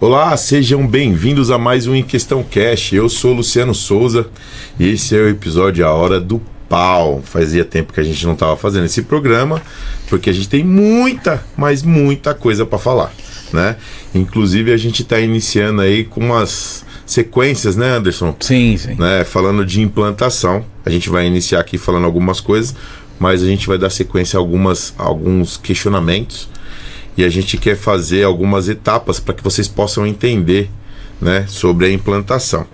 Olá, sejam bem-vindos a mais um Em Questão Cash. Eu sou Luciano Souza e esse é o episódio A Hora do Pau. Fazia tempo que a gente não estava fazendo esse programa, porque a gente tem muita, mas muita coisa para falar, né? Inclusive a gente está iniciando aí com umas sequências, né, Anderson? Sim, sim. Né? Falando de implantação, a gente vai iniciar aqui falando algumas coisas, mas a gente vai dar sequência a alguns questionamentos. E a gente quer fazer algumas etapas para que vocês possam entender, né, sobre a implantação.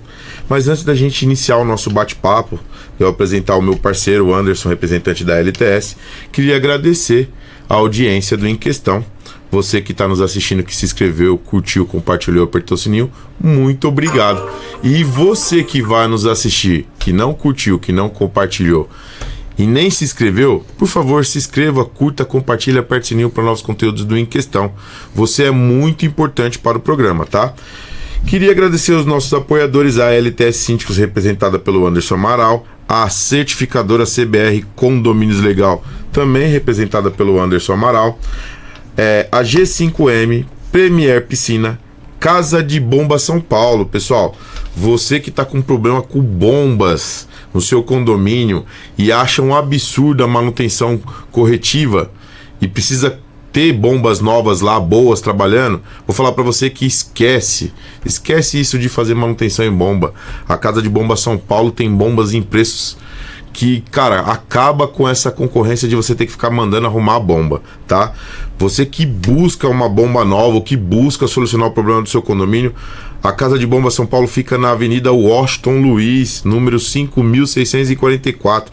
Mas antes da gente iniciar o nosso bate-papo, eu apresentar o meu parceiro, o Anderson, representante da LTS, queria agradecer a audiência do Em Questão. Você que está nos assistindo, que se inscreveu, curtiu, compartilhou, apertou o sininho, muito obrigado. E você que vai nos assistir, que não curtiu, que não compartilhou e nem se inscreveu, por favor, se inscreva, curta, compartilha, aperte o sininho para novos conteúdos do Em Questão. Você é muito importante para o programa, tá? Queria agradecer aos nossos apoiadores, a LTS Síndicos, representada pelo Anderson Amaral, a certificadora CBR Condomínios Legal, também representada pelo Anderson Amaral, a G5M, Premier Piscina, Casa de Bomba São Paulo. Pessoal, você que está com problema com bombas no seu condomínio e acha um absurdo a manutenção corretiva e precisa ter bombas novas lá, boas, trabalhando, vou falar para você que esquece isso de fazer manutenção em bomba. A Casa de Bomba São Paulo tem bombas em preços que, cara, acaba com essa concorrência de você ter que ficar mandando arrumar a bomba, tá? Você que busca uma bomba nova, ou que busca solucionar o problema do seu condomínio, a Casa de Bomba São Paulo fica na Avenida Washington Luiz, número 5.644,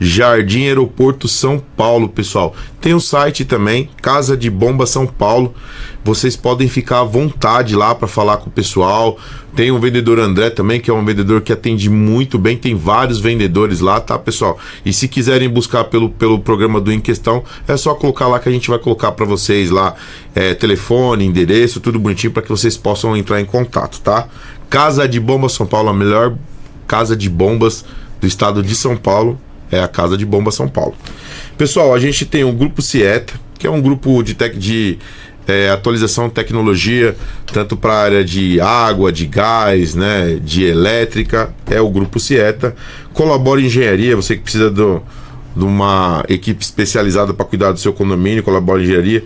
Jardim Aeroporto São Paulo, pessoal. Tem o site também, Casa de Bomba São Paulo. Vocês podem ficar à vontade lá para falar com o pessoal. Tem o vendedor André também, que é um vendedor que atende muito bem. Tem vários vendedores lá, tá, pessoal? E se quiserem buscar pelo programa do Em Questão, é só colocar lá que a gente vai colocar para vocês lá telefone, endereço, tudo bonitinho para que vocês possam entrar em contato, tá? Casa de Bomba São Paulo, a melhor casa de bombas do estado de São Paulo é a Casa de Bomba São Paulo. Pessoal, a gente tem o Grupo Cieta, que é um grupo de atualização de tecnologia, tanto para a área de água, de gás, né, de elétrica, é o Grupo Cieta. Colabora Engenharia, você que precisa de uma equipe especializada para cuidar do seu condomínio, Colabora Engenharia.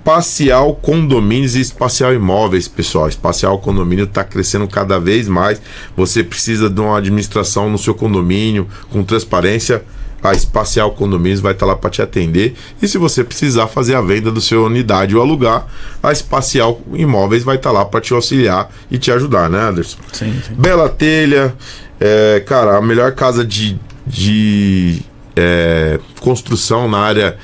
Espacial Condomínios e Espacial Imóveis, pessoal. Espacial Condomínio está crescendo cada vez mais. Você precisa de uma administração no seu condomínio com transparência. A Espacial Condomínios vai estar lá para te atender. E se você precisar fazer a venda do seu unidade ou alugar, a Espacial Imóveis vai estar lá para te auxiliar e te ajudar, né, Anderson? Sim. Bela Telha, cara, a melhor casa de construção na área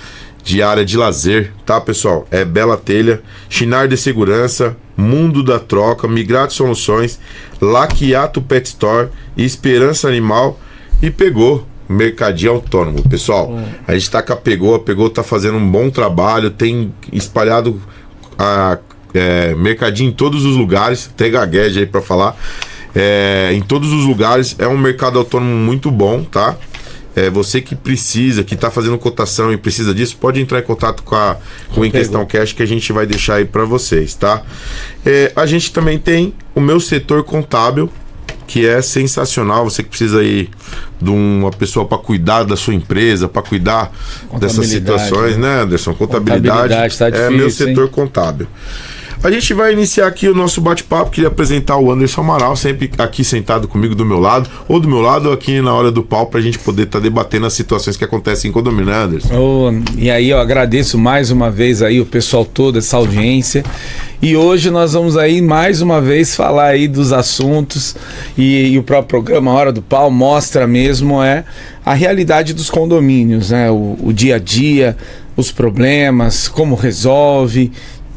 de lazer, tá, pessoal? É Bela Telha, Chinar de Segurança, Mundo da Troca, Migrate Soluções, Laquiato Pet Store, Esperança Animal e Pegou Mercadinho Autônomo. Pessoal, a gente tá com a Pegou tá fazendo um bom trabalho, tem espalhado a mercadinho em todos os lugares, até gagueja aí pra falar, em todos os lugares. É um mercado autônomo muito bom, tá? Você que precisa, que está fazendo cotação e precisa disso, pode entrar em contato com o Em Questão Cash, que a gente vai deixar aí para vocês, tá? A gente também tem o meu setor contábil, que é sensacional. Você que precisa aí de uma pessoa para cuidar da sua empresa, para cuidar dessas situações, né, Anderson? Contabilidade tá difícil, meu setor contábil. A gente vai iniciar aqui o nosso bate-papo. Queria apresentar o Anderson Amaral, sempre aqui sentado comigo do meu lado, ou do meu lado ou aqui na hora do pau, pra gente poder estar debatendo as situações que acontecem em condomínio, né, Anderson? E aí eu agradeço mais uma vez aí o pessoal todo, essa audiência. E hoje nós vamos aí mais uma vez falar aí dos assuntos e o próprio programa Hora do Pau mostra mesmo a realidade dos condomínios, né? O dia a dia, os problemas, como resolve.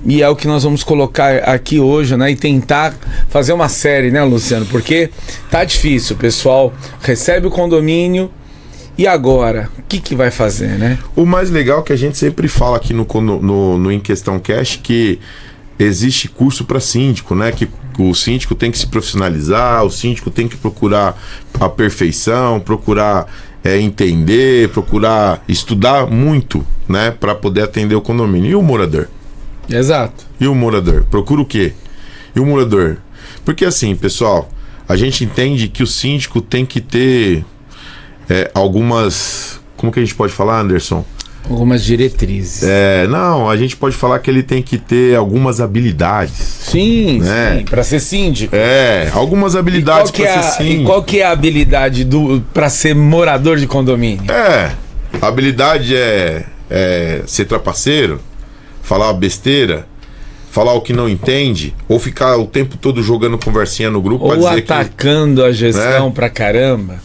E é o que nós vamos colocar aqui hoje, né? E tentar fazer uma série, né, Luciano? Porque tá difícil, o pessoal recebe o condomínio E agora? O que vai fazer, né? O mais legal é que a gente sempre fala aqui no Em Questão Cash que existe curso para síndico, né? Que o síndico tem que se profissionalizar, o síndico tem que procurar a perfeição, procurar entender, procurar estudar muito, né? Para poder atender o condomínio. E o morador? Exato. E o morador? Procura o quê? E o morador? Porque assim, pessoal, a gente entende que o síndico tem que ter algumas... Como que a gente pode falar, Anderson? Algumas diretrizes. Não, a gente pode falar que ele tem que ter algumas habilidades. Sim, né? Sim, para ser síndico. Algumas habilidades para ser síndico. E qual que é a habilidade para ser morador de condomínio? A habilidade é ser trapaceiro, falar besteira, falar o que não entende, ou ficar o tempo todo jogando conversinha no grupo, ou atacando a gestão pra caramba.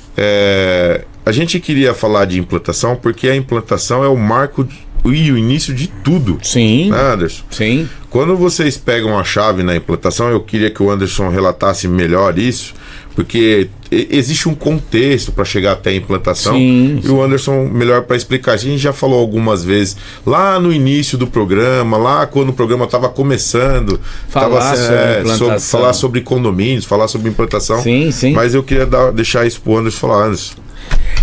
A gente queria falar de implantação porque a implantação é o marco e o início de tudo. Sim. Né, Anderson? Sim. Quando vocês pegam a chave na implantação, eu queria que o Anderson relatasse melhor isso, porque existe um contexto para chegar até a implantação. Sim. E o Anderson melhor para explicar. A gente já falou algumas vezes lá no início do programa, lá quando o programa estava começando, falar sobre condomínios, falar sobre implantação. Sim, sim. Mas eu queria deixar isso pro Anderson falar. Anderson.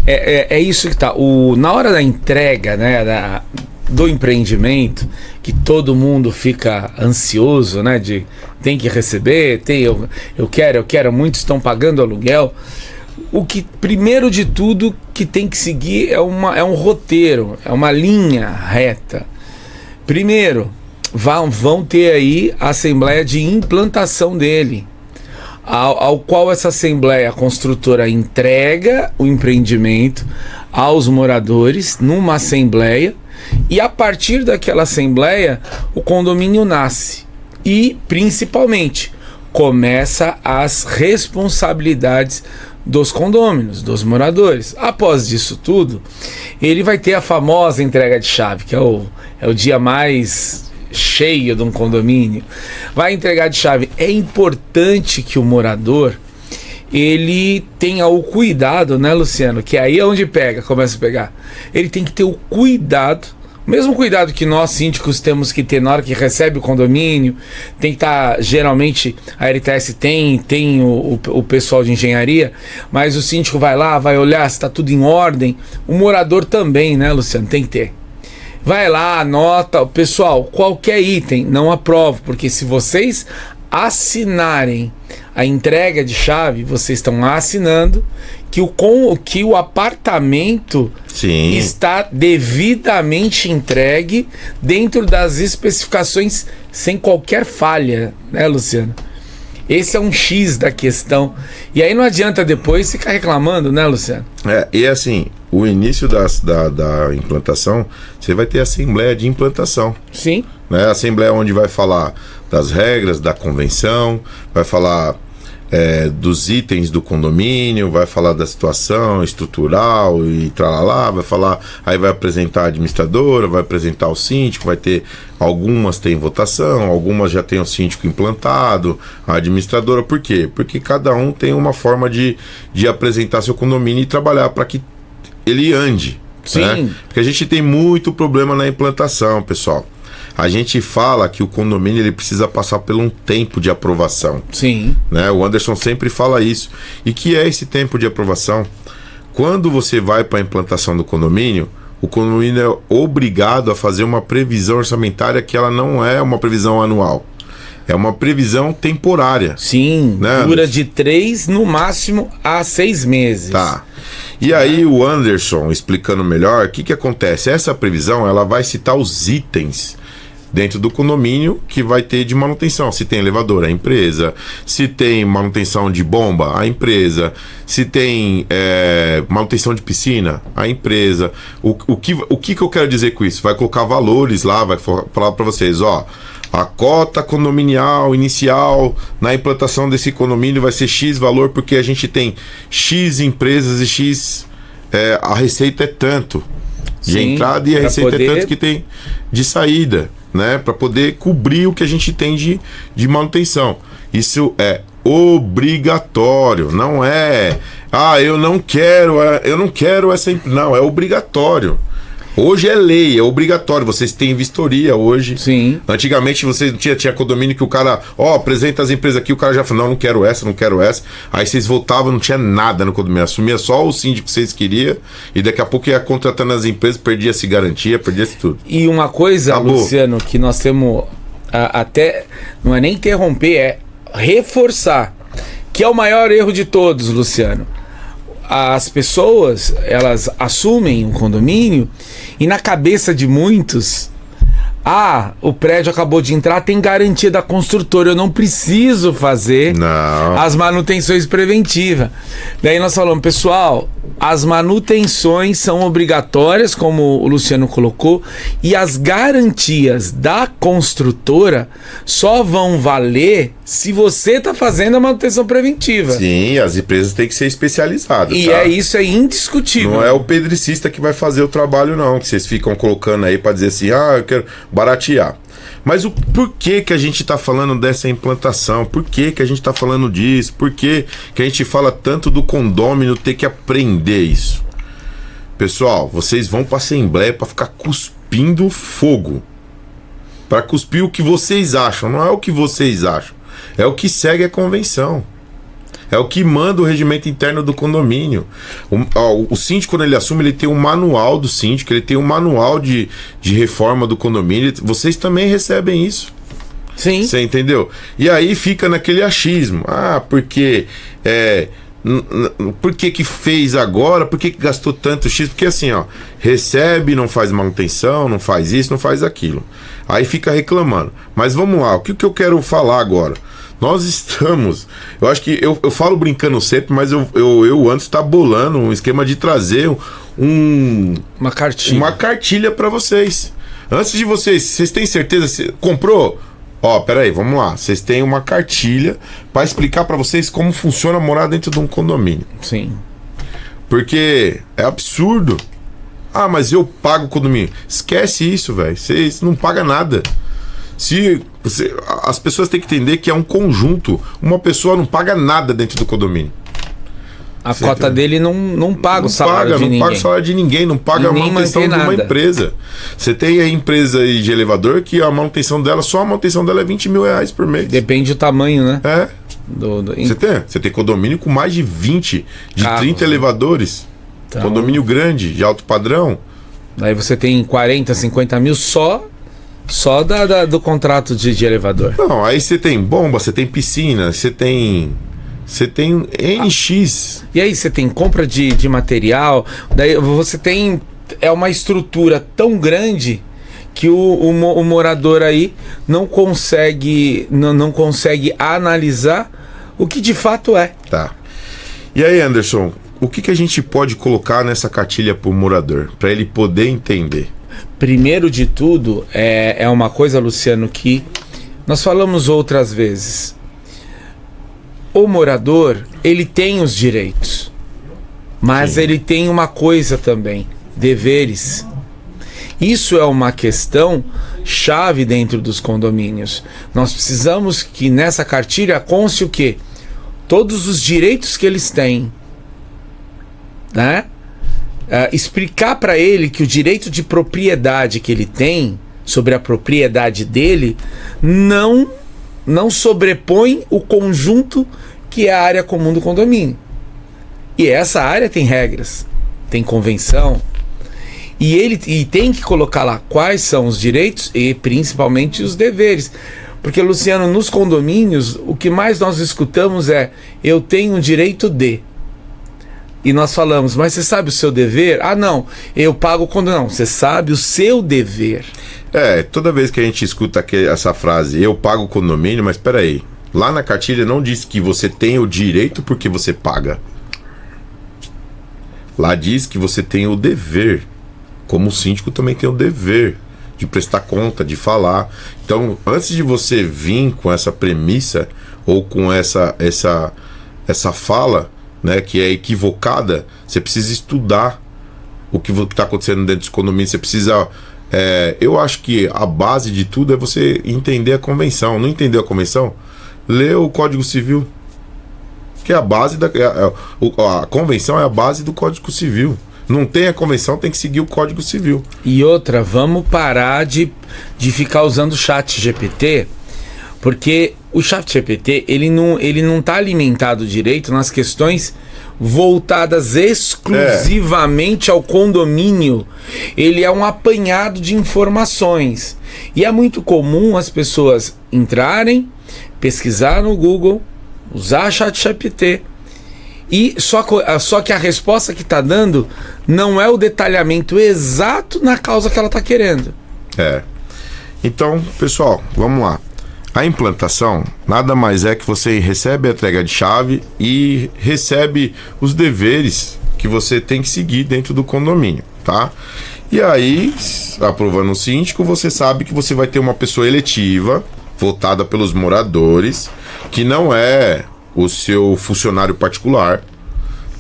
É isso que tá. Na hora da entrega, né, do empreendimento, que todo mundo fica ansioso, né, de tem que receber, eu quero, muitos estão pagando aluguel. O que, primeiro de tudo, que tem que seguir é um roteiro, é uma linha reta. Primeiro, vão ter aí a assembleia de implantação dele, ao qual essa assembleia construtora entrega o empreendimento aos moradores numa assembleia, e a partir daquela assembleia o condomínio nasce e, principalmente, começa as responsabilidades dos condôminos, dos moradores. Após disso tudo, ele vai ter a famosa entrega de chave, que é o dia mais cheio de um condomínio. Vai entregar de chave. É importante que o morador ele tenha o cuidado, né, Luciano? Que aí é onde começa a pegar. Ele tem que ter o cuidado, o mesmo cuidado que nós síndicos temos que ter na hora que recebe o condomínio. Tem que estar, geralmente a LTS tem o pessoal de engenharia, mas o síndico vai lá, vai olhar se está tudo em ordem. O morador também, né, Luciano? Tem que ter. Vai lá, anota. Pessoal, qualquer item, não aprovo, porque se vocês assinarem a entrega de chave, vocês estão assinando que o apartamento Sim. está devidamente entregue dentro das especificações, sem qualquer falha, né, Luciano? Esse é um X da questão. E aí não adianta depois ficar reclamando, né, Luciano? E assim, o início da implantação, você vai ter a assembleia de implantação. Sim. Né? A assembleia onde vai falar das regras da convenção, vai falar dos itens do condomínio, vai falar da situação estrutural e tralalá, vai falar, aí vai apresentar a administradora, vai apresentar o síndico, vai ter, algumas têm votação, algumas já tem o síndico implantado, a administradora. Por quê? Porque cada um tem uma forma de apresentar seu condomínio e trabalhar para que ele ande. Sim. Né? Porque a gente tem muito problema na implantação, pessoal. A gente fala que o condomínio ele precisa passar por um tempo de aprovação. Sim. Né? O Anderson sempre fala isso. E que é esse tempo de aprovação? Quando você vai para a implantação do condomínio, o condomínio é obrigado a fazer uma previsão orçamentária que ela não é uma previsão anual. É uma previsão temporária. Sim, né, dura de 3, no máximo, a 6 meses. Tá. E aí o Anderson, explicando melhor, o que acontece? Essa previsão, ela vai citar os itens dentro do condomínio que vai ter de manutenção. Se tem elevador, a empresa. Se tem manutenção de bomba, a empresa. Se tem manutenção de piscina, a empresa. O que eu quero dizer com isso? Vai colocar valores lá, vai falar para vocês, ó, a cota condominial inicial na implantação desse condomínio vai ser X valor, porque a gente tem X empresas e X... a receita é tanto de Sim, entrada e a receita é tanto que tem de saída, né? Para poder cobrir o que a gente tem de manutenção. Isso é obrigatório, não é. Ah, eu não quero essa. Não, é obrigatório. Hoje é lei, é obrigatório. Vocês têm vistoria hoje. Sim. Antigamente vocês não tinha condomínio que o cara, apresenta as empresas aqui, o cara já falou, não quero essa, não quero essa. Aí vocês voltavam, não tinha nada no condomínio. Assumia só o síndico que vocês queriam e daqui a pouco ia contratando as empresas, perdia-se garantia, perdia-se tudo. E uma coisa, Acabou. Luciano, que nós temos até, não é nem interromper, é reforçar, que é o maior erro de todos, Luciano. As pessoas, elas assumem um condomínio e na cabeça de muitos, o prédio acabou de entrar, tem garantia da construtora, eu não preciso fazer as manutenções preventivas. Daí nós falamos, pessoal, as manutenções são obrigatórias, como o Luciano colocou, e as garantias da construtora só vão valer se você está fazendo a manutenção preventiva. Sim, as empresas têm que ser especializadas. E tá? Isso é indiscutível. Não é o pedricista que vai fazer o trabalho, não, que vocês ficam colocando aí para dizer assim, eu quero baratear. Mas por que que a gente está falando dessa implantação? Por que que a gente está falando disso? Por que que a gente fala tanto do condômino ter que aprender isso? Pessoal, vocês vão para a Assembleia para ficar cuspindo fogo. Para cuspir o que vocês acham. Não é o que vocês acham. É o que segue a convenção. É o que manda o regimento interno do condomínio. O síndico, quando ele assume, ele tem um manual do síndico, ele tem um manual de reforma do condomínio. Vocês também recebem isso. Sim. Você entendeu? E aí fica naquele achismo. Porque... por que fez agora? Por que gastou tanto X? Porque assim, recebe, não faz manutenção, não faz isso, não faz aquilo. Aí fica reclamando. Mas vamos lá, o que eu quero falar agora? Nós estamos... Eu acho que eu falo brincando sempre, mas eu antes tá bolando um esquema de trazer uma cartilha. Uma cartilha para vocês. Antes de vocês têm certeza? Comprou? Peraí, vamos lá. Vocês têm uma cartilha para explicar para vocês como funciona morar dentro de um condomínio. Sim. Porque é absurdo. Mas eu pago o condomínio. Esquece isso, velho. Você não paga nada. As pessoas têm que entender que é um conjunto. Uma pessoa não paga nada dentro do condomínio. A cota dele não paga o salário de ninguém. Não paga o salário de ninguém, não paga a manutenção de uma empresa. Você tem a empresa aí de elevador que a manutenção dela, só a manutenção dela é 20 mil reais por mês. Depende do tamanho, né? Você tem condomínio com mais de 20, de carros, 30 elevadores. Então, condomínio grande, de alto padrão. Daí você tem 40, 50 mil só do contrato de elevador. Não, aí você tem bomba, você tem piscina, você tem NX. E aí você tem compra de material, daí você tem uma estrutura tão grande que o morador aí não consegue analisar o que de fato é. Tá. E aí, Anderson, o que a gente pode colocar nessa cartilha para o morador, para ele poder entender? Primeiro de tudo, é uma coisa, Luciano, que nós falamos outras vezes. O morador, ele tem os direitos, mas Sim. ele tem uma coisa também, deveres. Isso é uma questão chave dentro dos condomínios. Nós precisamos que nessa cartilha conste o quê? Todos os direitos que eles têm, né? Explicar para ele que o direito de propriedade que ele tem sobre a propriedade dele não sobrepõe o conjunto que é a área comum do condomínio. E essa área tem regras, tem convenção, e tem que colocar lá quais são os direitos e principalmente os deveres. Porque, Luciano, nos condomínios, o que mais nós escutamos é: eu tenho o direito de... E nós falamos, mas você sabe o seu dever? Não, eu pago o condomínio. Não, você sabe o seu dever. Toda vez que a gente escuta essa frase, eu pago o condomínio, mas peraí, lá na cartilha não diz que você tem o direito porque você paga. Lá diz que você tem o dever. Como o síndico também tem o dever de prestar conta, de falar. Então, antes de você vir com essa premissa ou com essa fala, né, que é equivocada, você precisa estudar o que está acontecendo dentro dos condomínios. Você precisa... eu acho que a base de tudo é você entender a convenção. Não entendeu a convenção? Lê o Código Civil. que é a base a convenção é a base do Código Civil. Não tem a convenção, tem que seguir o Código Civil. E outra, vamos parar de ficar usando o chat GPT, porque o chat GPT, ele não tá alimentado direito nas questões voltadas exclusivamente ao condomínio. Ele é um apanhado de informações. E é muito comum as pessoas entrarem, pesquisar no Google, usar chat GPT, e só que a resposta que está dando não é o detalhamento exato na causa que ela está querendo. Então, pessoal, vamos lá. A implantação nada mais é que você recebe a entrega de chave e recebe os deveres que você tem que seguir dentro do condomínio, tá? E aí, aprovando o síndico, você sabe que você vai ter uma pessoa eletiva, votada pelos moradores, que não é o seu funcionário particular,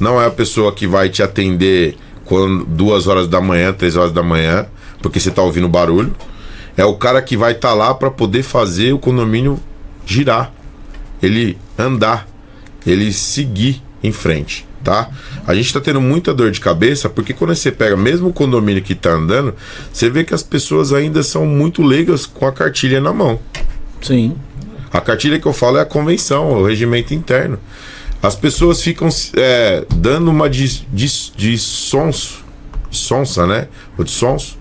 não é a pessoa que vai te atender quando 2 horas da manhã, 3 horas da manhã, porque você está ouvindo barulho. É o cara que vai estar lá para poder fazer o condomínio girar, ele andar, ele seguir em frente, tá? A gente está tendo muita dor de cabeça, porque quando você pega mesmo o condomínio que está andando, você vê que as pessoas ainda são muito leigas com a cartilha na mão. Sim. A cartilha que eu falo é a convenção, o regimento interno. As pessoas ficam dando uma de sonsa, né? Ou de sonso.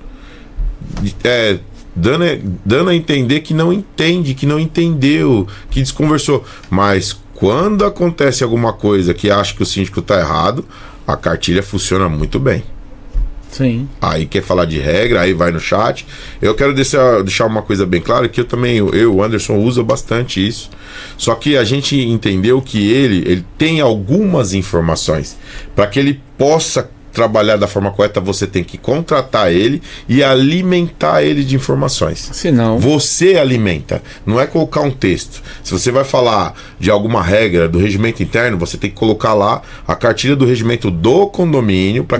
Dando a entender que não entende, que não entendeu, que desconversou. Mas quando acontece alguma coisa que acha que o síndico está errado, a cartilha funciona muito bem. Sim. Aí quer falar de regra, aí vai no chat. Eu quero deixar uma coisa bem clara, que o Anderson, usa bastante isso. Só que a gente entendeu que ele tem algumas informações. Para que ele possa trabalhar da forma correta, você tem que contratar ele e alimentar ele de informações. Senão... Você alimenta, não é colocar um texto. Se você vai falar de alguma regra do regimento interno, você tem que colocar lá a cartilha do regimento do condomínio, para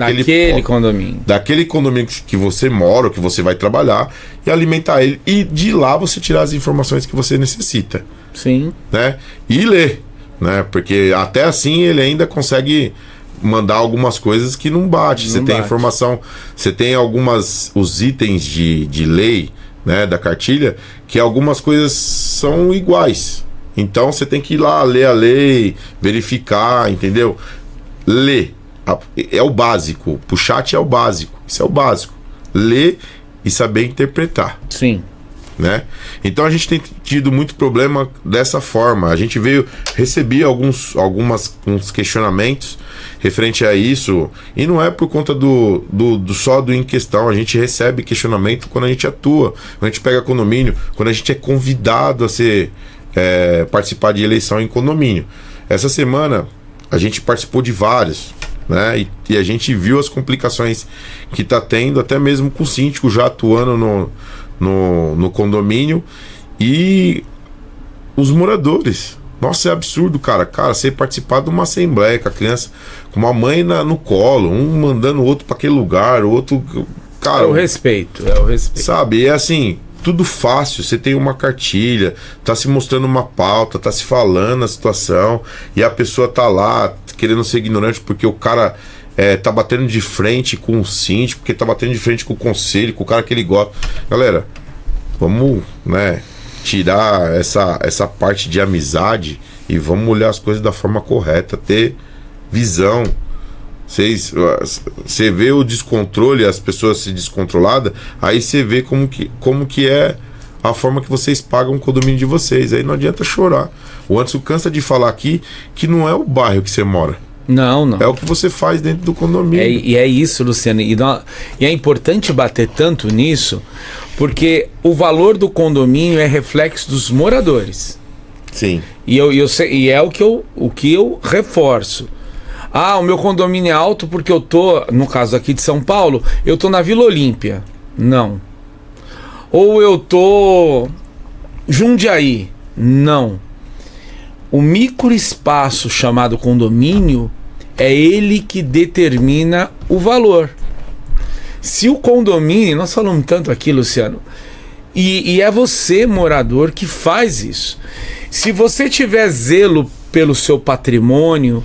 daquele condomínio que você mora, ou que você vai trabalhar, e alimentar ele, e de lá você tirar as informações que você necessita. Sim. Né? E ler, né? Porque até assim ele ainda consegue mandar algumas coisas que não bate. Você tem informação, você tem os itens de lei, né, da cartilha, que algumas coisas são iguais. Então você tem que ir lá ler a lei, verificar, entendeu? Ler é o básico. Pro chat é o básico. Isso é o básico. Ler e saber interpretar. Sim. Né? Então a gente tem tido muito problema dessa forma. A gente receber uns questionamentos referente a isso, e não é por conta só do em questão. A gente recebe questionamento quando a gente atua, quando a gente pega condomínio, quando a gente é convidado a participar de eleição em condomínio. Essa semana a gente participou de vários, né? E a gente viu as complicações que está tendo, até mesmo com o síndico já atuando no condomínio, e os moradores. Nossa, é absurdo, cara. Você participar de uma assembleia com a criança, com uma mãe no colo, um mandando o outro para aquele lugar, o outro... Cara, é o respeito. Sabe, é assim, tudo fácil. Você tem uma cartilha, tá se mostrando uma pauta, tá se falando a situação, e a pessoa tá lá querendo ser ignorante porque o cara tá batendo de frente com o síndico, porque tá batendo de frente com o conselho, com o cara que ele gosta. Galera, vamos, né, tirar essa parte de amizade e vamos olhar as coisas da forma correta, ter visão. Você vê o descontrole, as pessoas se descontroladas, aí você vê como que é a forma que vocês pagam o condomínio de vocês. Aí não adianta chorar. O Anderson cansa de falar aqui que não é o bairro que você mora. Não. É o que você faz dentro do condomínio. E é isso, Luciano. E é importante bater tanto nisso, porque o valor do condomínio é reflexo dos moradores. Sim. E é o que eu reforço. O meu condomínio é alto porque eu tô, no caso aqui de São Paulo, eu tô na Vila Olímpia. Não. Ou eu tô Jundiaí. Não. O microespaço chamado condomínio é ele que determina o valor. Se o condomínio, nós falamos tanto aqui, Luciano, e é você, morador, que faz isso. Se você tiver zelo pelo seu patrimônio,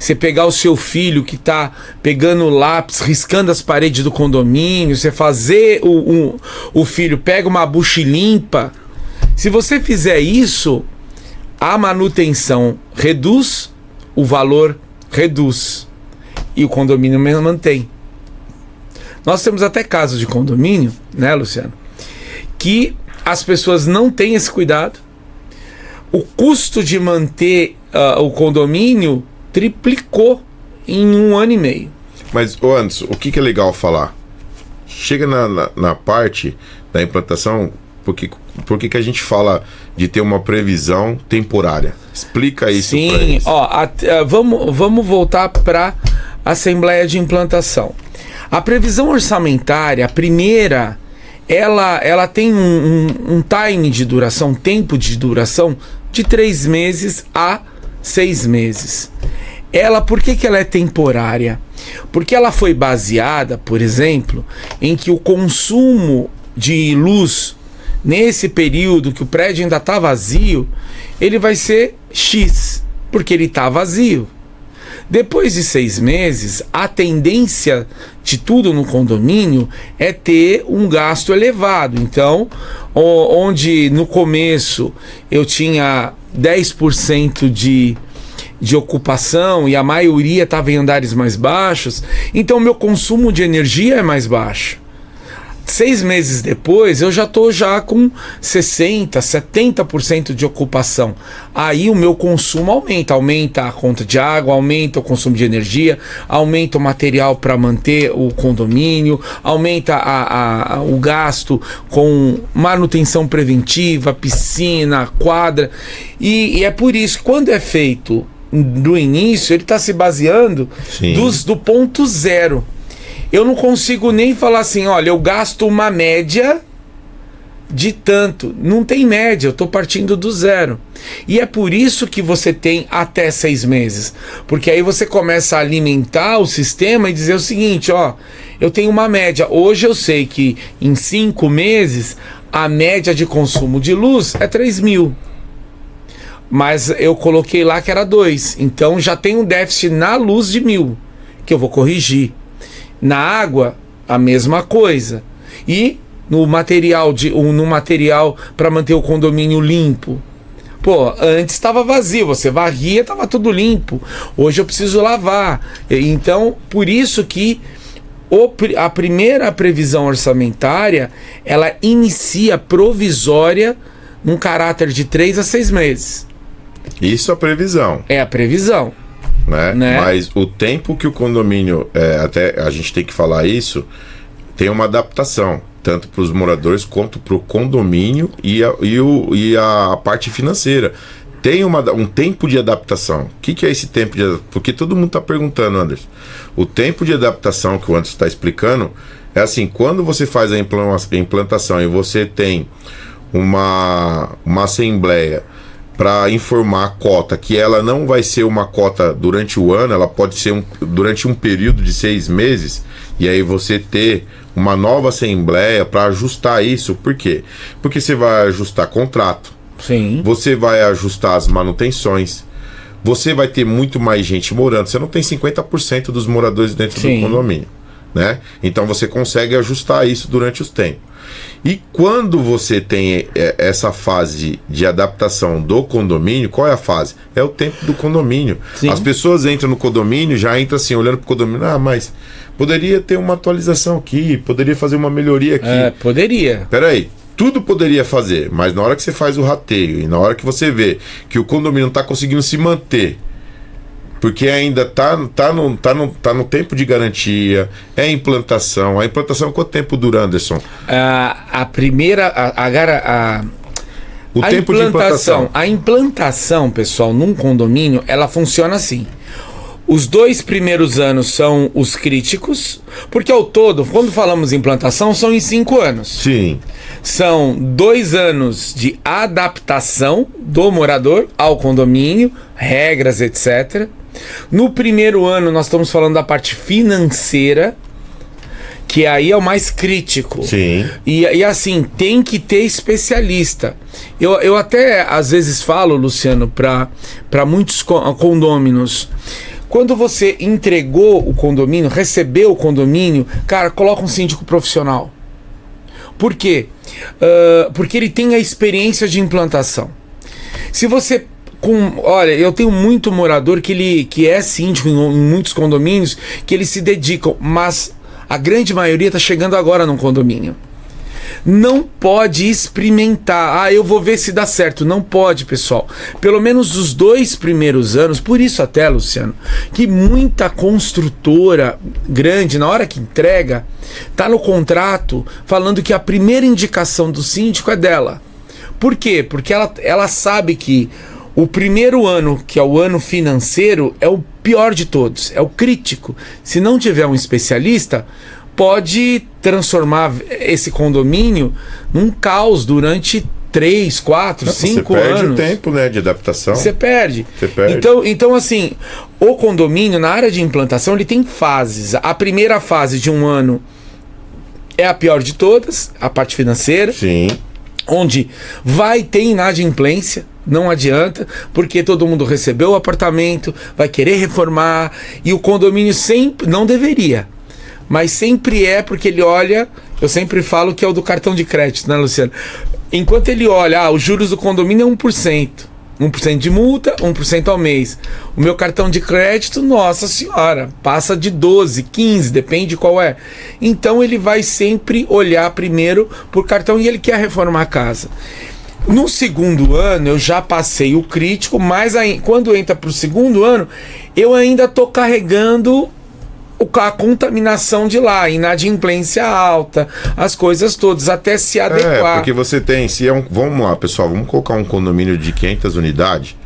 você pegar o seu filho que está pegando o lápis, riscando as paredes do condomínio, você fazer o filho pega uma bucha e limpa. Se você fizer isso, a manutenção reduz, o valor reduz e o condomínio mantém. Nós temos até casos de condomínio, né, Luciano, que as pessoas não têm esse cuidado. O custo de manter o condomínio triplicou em 1 ano e meio. Mas, Anderson, o que é legal falar? Chega na parte da implantação, por que a gente fala de ter uma previsão temporária? Explica isso para eles. Sim, vamos voltar para a Assembleia de Implantação. A previsão orçamentária, a primeira, ela tem um time de duração, um tempo de duração de 3 meses a 6 meses. Por que ela é temporária? Porque ela foi baseada, por exemplo, em que o consumo de luz nesse período que o prédio ainda está vazio, ele vai ser X, porque ele está vazio. Depois de 6 meses, a tendência de tudo no condomínio é ter um gasto elevado. Então, onde no começo eu tinha 10% de ocupação e a maioria estava em andares mais baixos, então meu consumo de energia é mais baixo. 6 meses depois eu já estou com 60%, 70% de ocupação. Aí o meu consumo aumenta a conta de água, aumenta o consumo de energia, aumenta o material para manter o condomínio, aumenta o gasto com manutenção preventiva, piscina, quadra. E é por isso que quando é feito do início, ele está se baseando do ponto zero. Eu não consigo nem falar assim, olha, eu gasto uma média de tanto. Não tem média, eu estou partindo do zero. E é por isso que você tem até 6 meses. Porque aí você começa a alimentar o sistema e dizer o seguinte, eu tenho uma média. Hoje eu sei que em 5 meses a média de consumo de luz é 3.000. Mas eu coloquei lá que era 2. Então já tem um déficit na luz de 1.000, que eu vou corrigir. Na água, a mesma coisa. E no material para manter o condomínio limpo. Antes estava vazio, você varria, estava tudo limpo. Hoje eu preciso lavar. Então, por isso que a primeira previsão orçamentária, ela inicia provisória num caráter de 3 a 6 meses. Isso é a previsão. É a previsão. Né? Mas o tempo que o condomínio, até a gente tem que falar isso, tem uma adaptação, tanto para os moradores quanto para o condomínio e a parte financeira. Tem um tempo de adaptação. O que é esse tempo de adaptação? Porque todo mundo está perguntando, Anderson. O tempo de adaptação que o Anderson está explicando é assim, quando você faz a implantação e você tem uma assembleia para informar a cota, que ela não vai ser uma cota durante o ano, ela pode ser durante um período de 6 meses, e aí você ter uma nova assembleia para ajustar isso. Por quê? Porque você vai ajustar contrato, você vai ajustar as manutenções, você vai ter muito mais gente morando, você não tem 50% dos moradores dentro do condomínio, né? Então você consegue ajustar isso durante os tempos. E quando você tem essa fase de adaptação do condomínio, qual é a fase? É o tempo do condomínio. As pessoas entram no condomínio, já entram assim, olhando para o condomínio, mas poderia ter uma atualização aqui, poderia fazer uma melhoria aqui. Poderia. Peraí, tudo poderia fazer, mas na hora que você faz o rateio e na hora que você vê que o condomínio não está conseguindo se manter, porque ainda tá no tempo de garantia, é implantação. A implantação, quanto tempo dura, Anderson? Tempo de implantação. A implantação, pessoal, num condomínio, ela funciona assim. Os 2 primeiros anos são os críticos, porque ao todo, quando falamos em implantação, são em 5 anos. Sim. São 2 anos de adaptação do morador ao condomínio, regras, etc. No primeiro ano, nós estamos falando da parte financeira, que aí é o mais crítico. Sim. E assim, tem que ter especialista. Eu até às vezes falo, Luciano, para muitos condôminos, quando você entregou o condomínio, recebeu o condomínio, cara, coloca um síndico profissional. Por quê? Porque ele tem a experiência de implantação. Se você... olha, eu tenho muito morador que é síndico em muitos condomínios, que eles se dedicam, mas a grande maioria está chegando agora num condomínio. Não pode experimentar. Eu vou ver se dá certo. Não pode, pessoal. Pelo menos os 2 primeiros anos, por isso até, Luciano, que muita construtora grande, na hora que entrega, tá no contrato falando que a primeira indicação do síndico é dela. Por quê? Porque ela sabe que o primeiro ano, que é o ano financeiro, é o pior de todos, é o crítico. Se não tiver um especialista, pode transformar esse condomínio num caos durante 3, 4, 5 anos. Você perde o tempo, né, de adaptação. Você perde. Você perde. Então, assim, o condomínio, na área de implantação, ele tem fases. A primeira fase de um ano é a pior de todas, a parte financeira. Sim. Onde vai ter inadimplência, não adianta, porque todo mundo recebeu o apartamento, vai querer reformar, e o condomínio sempre, não deveria, mas sempre é, porque ele olha, eu sempre falo que é o do cartão de crédito, né, Luciano? Enquanto ele olha, os juros do condomínio é 1%. 1% de multa, 1% ao mês. O meu cartão de crédito, nossa senhora, passa de 12, 15, depende qual é. Então ele vai sempre olhar primeiro por cartão e ele quer reformar a casa. No segundo ano eu já passei o crítico, mas aí, quando entra para o segundo ano, eu ainda estou carregando a contaminação de lá, inadimplência alta, as coisas todas, até se adequar. Porque você tem, vamos lá, pessoal, vamos colocar um condomínio de 500 unidades.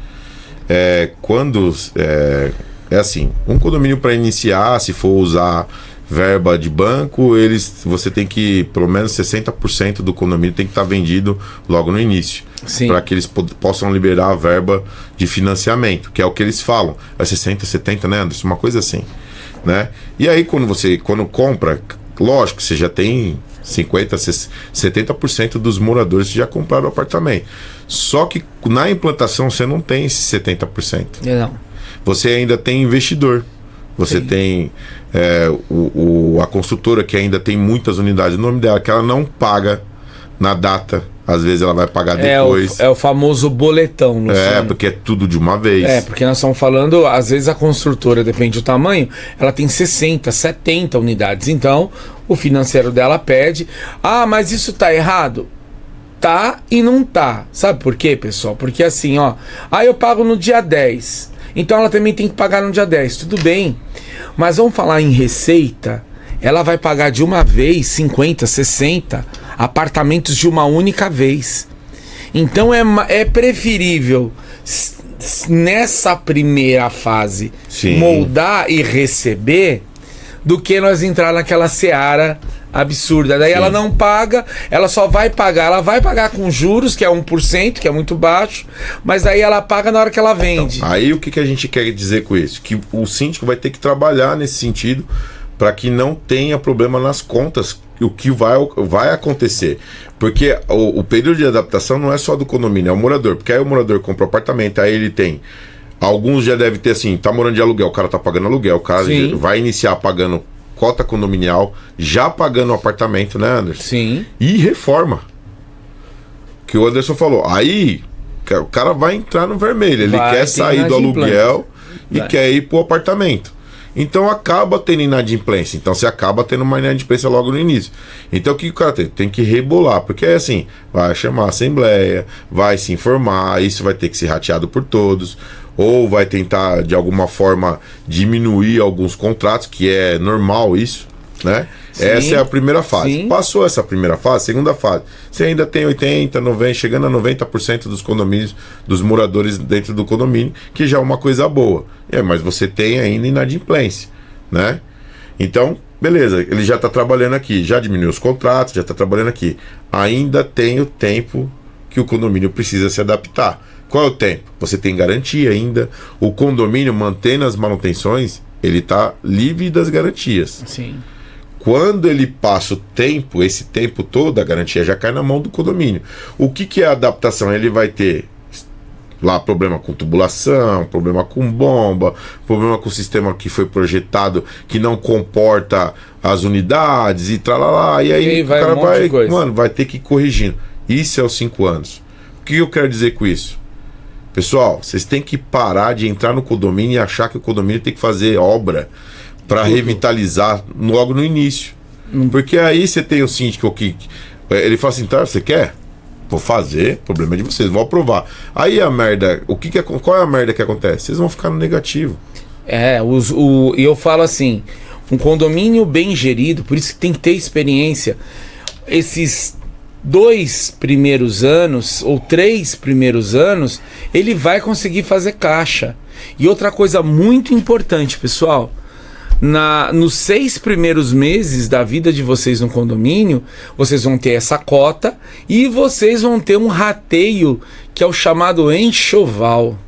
Assim, um condomínio para iniciar, se for usar verba de banco, você tem que, pelo menos 60% do condomínio tem que estar vendido logo no início. Para que eles possam liberar a verba de financiamento, que é o que eles falam. É 60, 70, né, Anderson? Uma coisa assim. Né? E aí quando compra, lógico, você já tem 50, 70% dos moradores que já compraram o apartamento. Só que na implantação você não tem esse 70%. Não. Você ainda tem investidor. Você tem a construtora que ainda tem muitas unidades no nome dela, que ela não paga na data. Às vezes ela vai pagar depois. É o famoso boletão. Porque é tudo de uma vez. Porque nós estamos falando, às vezes a construtora, depende do tamanho, ela tem 60, 70 unidades. Então, o financeiro dela pede, mas isso tá errado? Tá e não tá. Sabe por quê, pessoal? Porque assim, eu pago no dia 10. Então ela também tem que pagar no dia 10. Tudo bem. Mas vamos falar em receita, ela vai pagar de uma vez 50, 60 apartamentos de uma única vez. Então é preferível nessa primeira fase moldar e receber do que nós entrar naquela seara absurda. Daí ela não paga, ela só vai pagar, ela vai pagar com juros, que é 1%, que é muito baixo, mas daí ela paga na hora que ela vende. Então, aí o que a gente quer dizer com isso? Que o síndico vai ter que trabalhar nesse sentido para que não tenha problema nas contas, o que vai acontecer. Porque o período de adaptação não é só do condomínio, é o morador. Porque aí o morador compra o apartamento, aí ele tem... Alguns já devem ter assim, tá morando de aluguel, o cara tá pagando aluguel, o cara vai iniciar pagando cota condominial, já pagando o apartamento, né, Anderson? Sim. E reforma. Que o Anderson falou. Aí, o cara vai entrar no vermelho. Ele quer sair do aluguel e quer ir pro apartamento. Então acaba tendo inadimplência. Então você acaba tendo uma inadimplência logo no início. Então o que o cara tem? Tem que rebolar. Porque é assim, vai chamar a assembleia, vai se informar, isso vai ter que ser rateado por todos. Ou vai tentar, de alguma forma, diminuir alguns contratos, que é normal isso, né? Sim, essa é a primeira fase. Sim. Passou essa primeira fase, segunda fase. Você ainda tem 80, 90, chegando a 90% dos condomínios, dos moradores dentro do condomínio, que já é uma coisa boa. Mas você tem ainda inadimplência, né? Então, beleza, ele já está trabalhando aqui, já diminuiu os contratos, já está trabalhando aqui. Ainda tem o tempo que o condomínio precisa se adaptar. Qual é o tempo? Você tem garantia ainda. O condomínio, mantendo as manutenções, ele está livre das garantias. Sim. Quando ele passa o tempo, esse tempo todo, a garantia já cai na mão do condomínio. O que é a adaptação? Ele vai ter lá problema com tubulação, problema com bomba, problema com o sistema que foi projetado que não comporta as unidades e tralalá. E aí o cara vai ter que ir corrigindo. Isso é os 5 anos. O que eu quero dizer com isso? Pessoal, vocês têm que parar de entrar no condomínio e achar que o condomínio tem que fazer obra para revitalizar logo no início. Porque aí você tem o síndico que ele fala assim, tá, você quer? Vou fazer, problema é de vocês, vou aprovar. Aí a merda, qual é a merda que acontece? Vocês vão ficar no negativo. E eu falo assim, um condomínio bem gerido, por isso que tem que ter experiência. Esses 2 primeiros anos ou 3 primeiros anos, ele vai conseguir fazer caixa. E outra coisa muito importante, pessoal, nos 6 primeiros meses da vida de vocês no condomínio, vocês vão ter essa cota e vocês vão ter um rateio que é o chamado enxoval.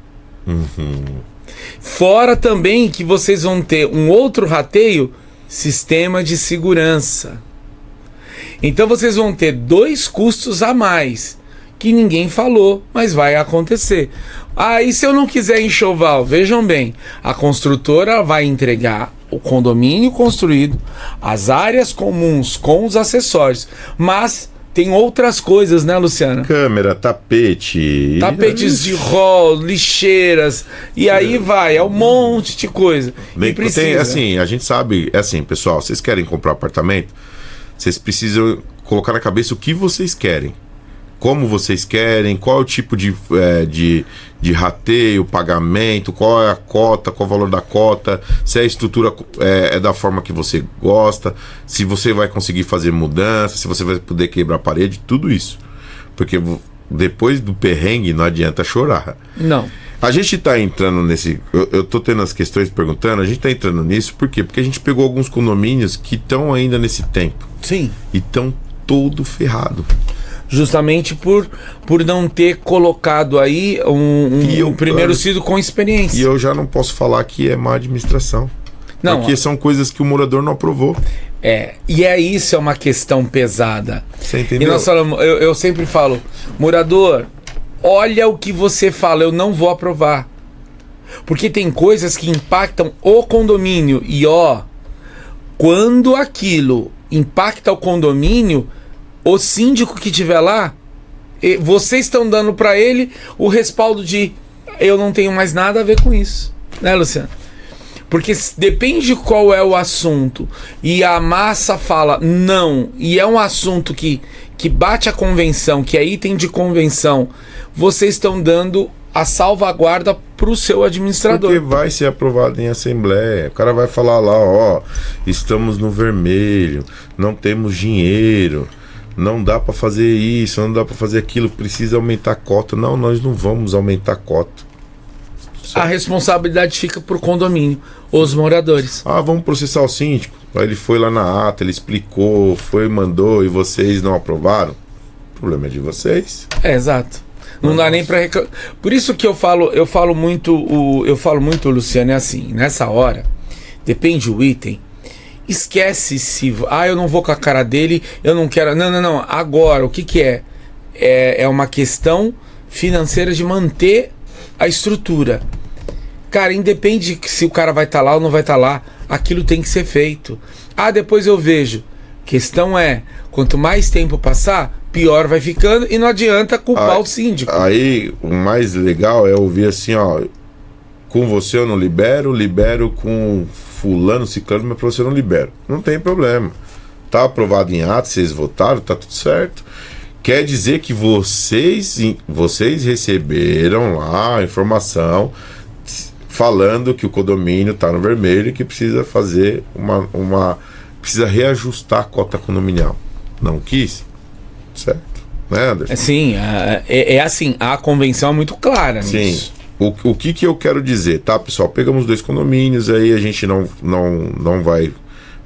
Fora também que vocês vão ter um outro rateio, sistema de segurança. Então vocês vão ter 2 custos a mais que ninguém falou, mas vai acontecer. E se eu não quiser enxoval? Vejam bem, a construtora vai entregar o condomínio construído, as áreas comuns com os acessórios, mas tem outras coisas, né, Luciana? Câmera, tapetes de rol, lixeiras, e aí é um monte de coisa. Bem, assim, a gente sabe, pessoal, vocês querem comprar apartamento, vocês precisam colocar na cabeça o que vocês querem. Como vocês querem, qual é o tipo de rateio, pagamento, qual é a cota, qual é o valor da cota, se a estrutura é da forma que você gosta, se você vai conseguir fazer mudança, se você vai poder quebrar a parede, tudo isso. Porque depois do perrengue não adianta chorar. Não. A gente tá entrando nesse... Eu tô tendo as questões perguntando, a gente tá entrando nisso, por quê? Porque a gente pegou alguns condomínios que estão ainda nesse tempo. Sim. E estão todo ferrado. Justamente por não ter colocado aí um primeiro cílio com experiência. E eu já não posso falar que é má administração. Não, porque são coisas que o morador não aprovou. E isso é uma questão pesada. Você entendeu? E nós falamos, eu sempre falo, morador, olha o que você fala, eu não vou aprovar. Porque tem coisas que impactam o condomínio. E quando aquilo impacta o condomínio, o síndico que estiver lá, vocês estão dando para ele o respaldo de eu não tenho mais nada a ver com isso, né, Luciano? Porque depende qual é o assunto e a massa fala não, e é um assunto que bate a convenção, que é item de convenção, vocês estão dando a salvaguarda para o seu administrador. Porque vai ser aprovado em assembleia. O cara vai falar lá, estamos no vermelho, não temos dinheiro, não dá para fazer isso, não dá para fazer aquilo, precisa aumentar a cota. Não, nós não vamos aumentar a cota. A responsabilidade fica pro condomínio, os moradores. Vamos processar o síndico. Aí ele foi lá na ata, ele explicou, mandou e vocês não aprovaram. O problema é de vocês. Exato. Não dá nem para reclamar. Por isso que eu falo muito, Luciano, é assim, nessa hora, depende do item, esquece se... eu não vou com a cara dele, eu não quero... Não. Agora, o que é? É uma questão financeira de manter a estrutura. Cara, independe se o cara vai estar lá ou não vai estar lá, aquilo tem que ser feito. Depois eu vejo. Questão é, quanto mais tempo passar, pior vai ficando e não adianta culpar o síndico. Aí, o mais legal é ouvir assim, com você eu não libero com fulano, ciclano, mas pra você eu não libero. Não tem problema. Tá aprovado em ato, vocês votaram, tá tudo certo. Quer dizer que vocês receberam lá a informação falando que o condomínio tá no vermelho e que precisa fazer precisa reajustar a cota condominial. Não quis? Certo? Né, Anderson? Sim, assim, a convenção é muito clara nisso. Sim. O que eu quero dizer, tá, pessoal? Pegamos 2 condomínios, aí a gente não vai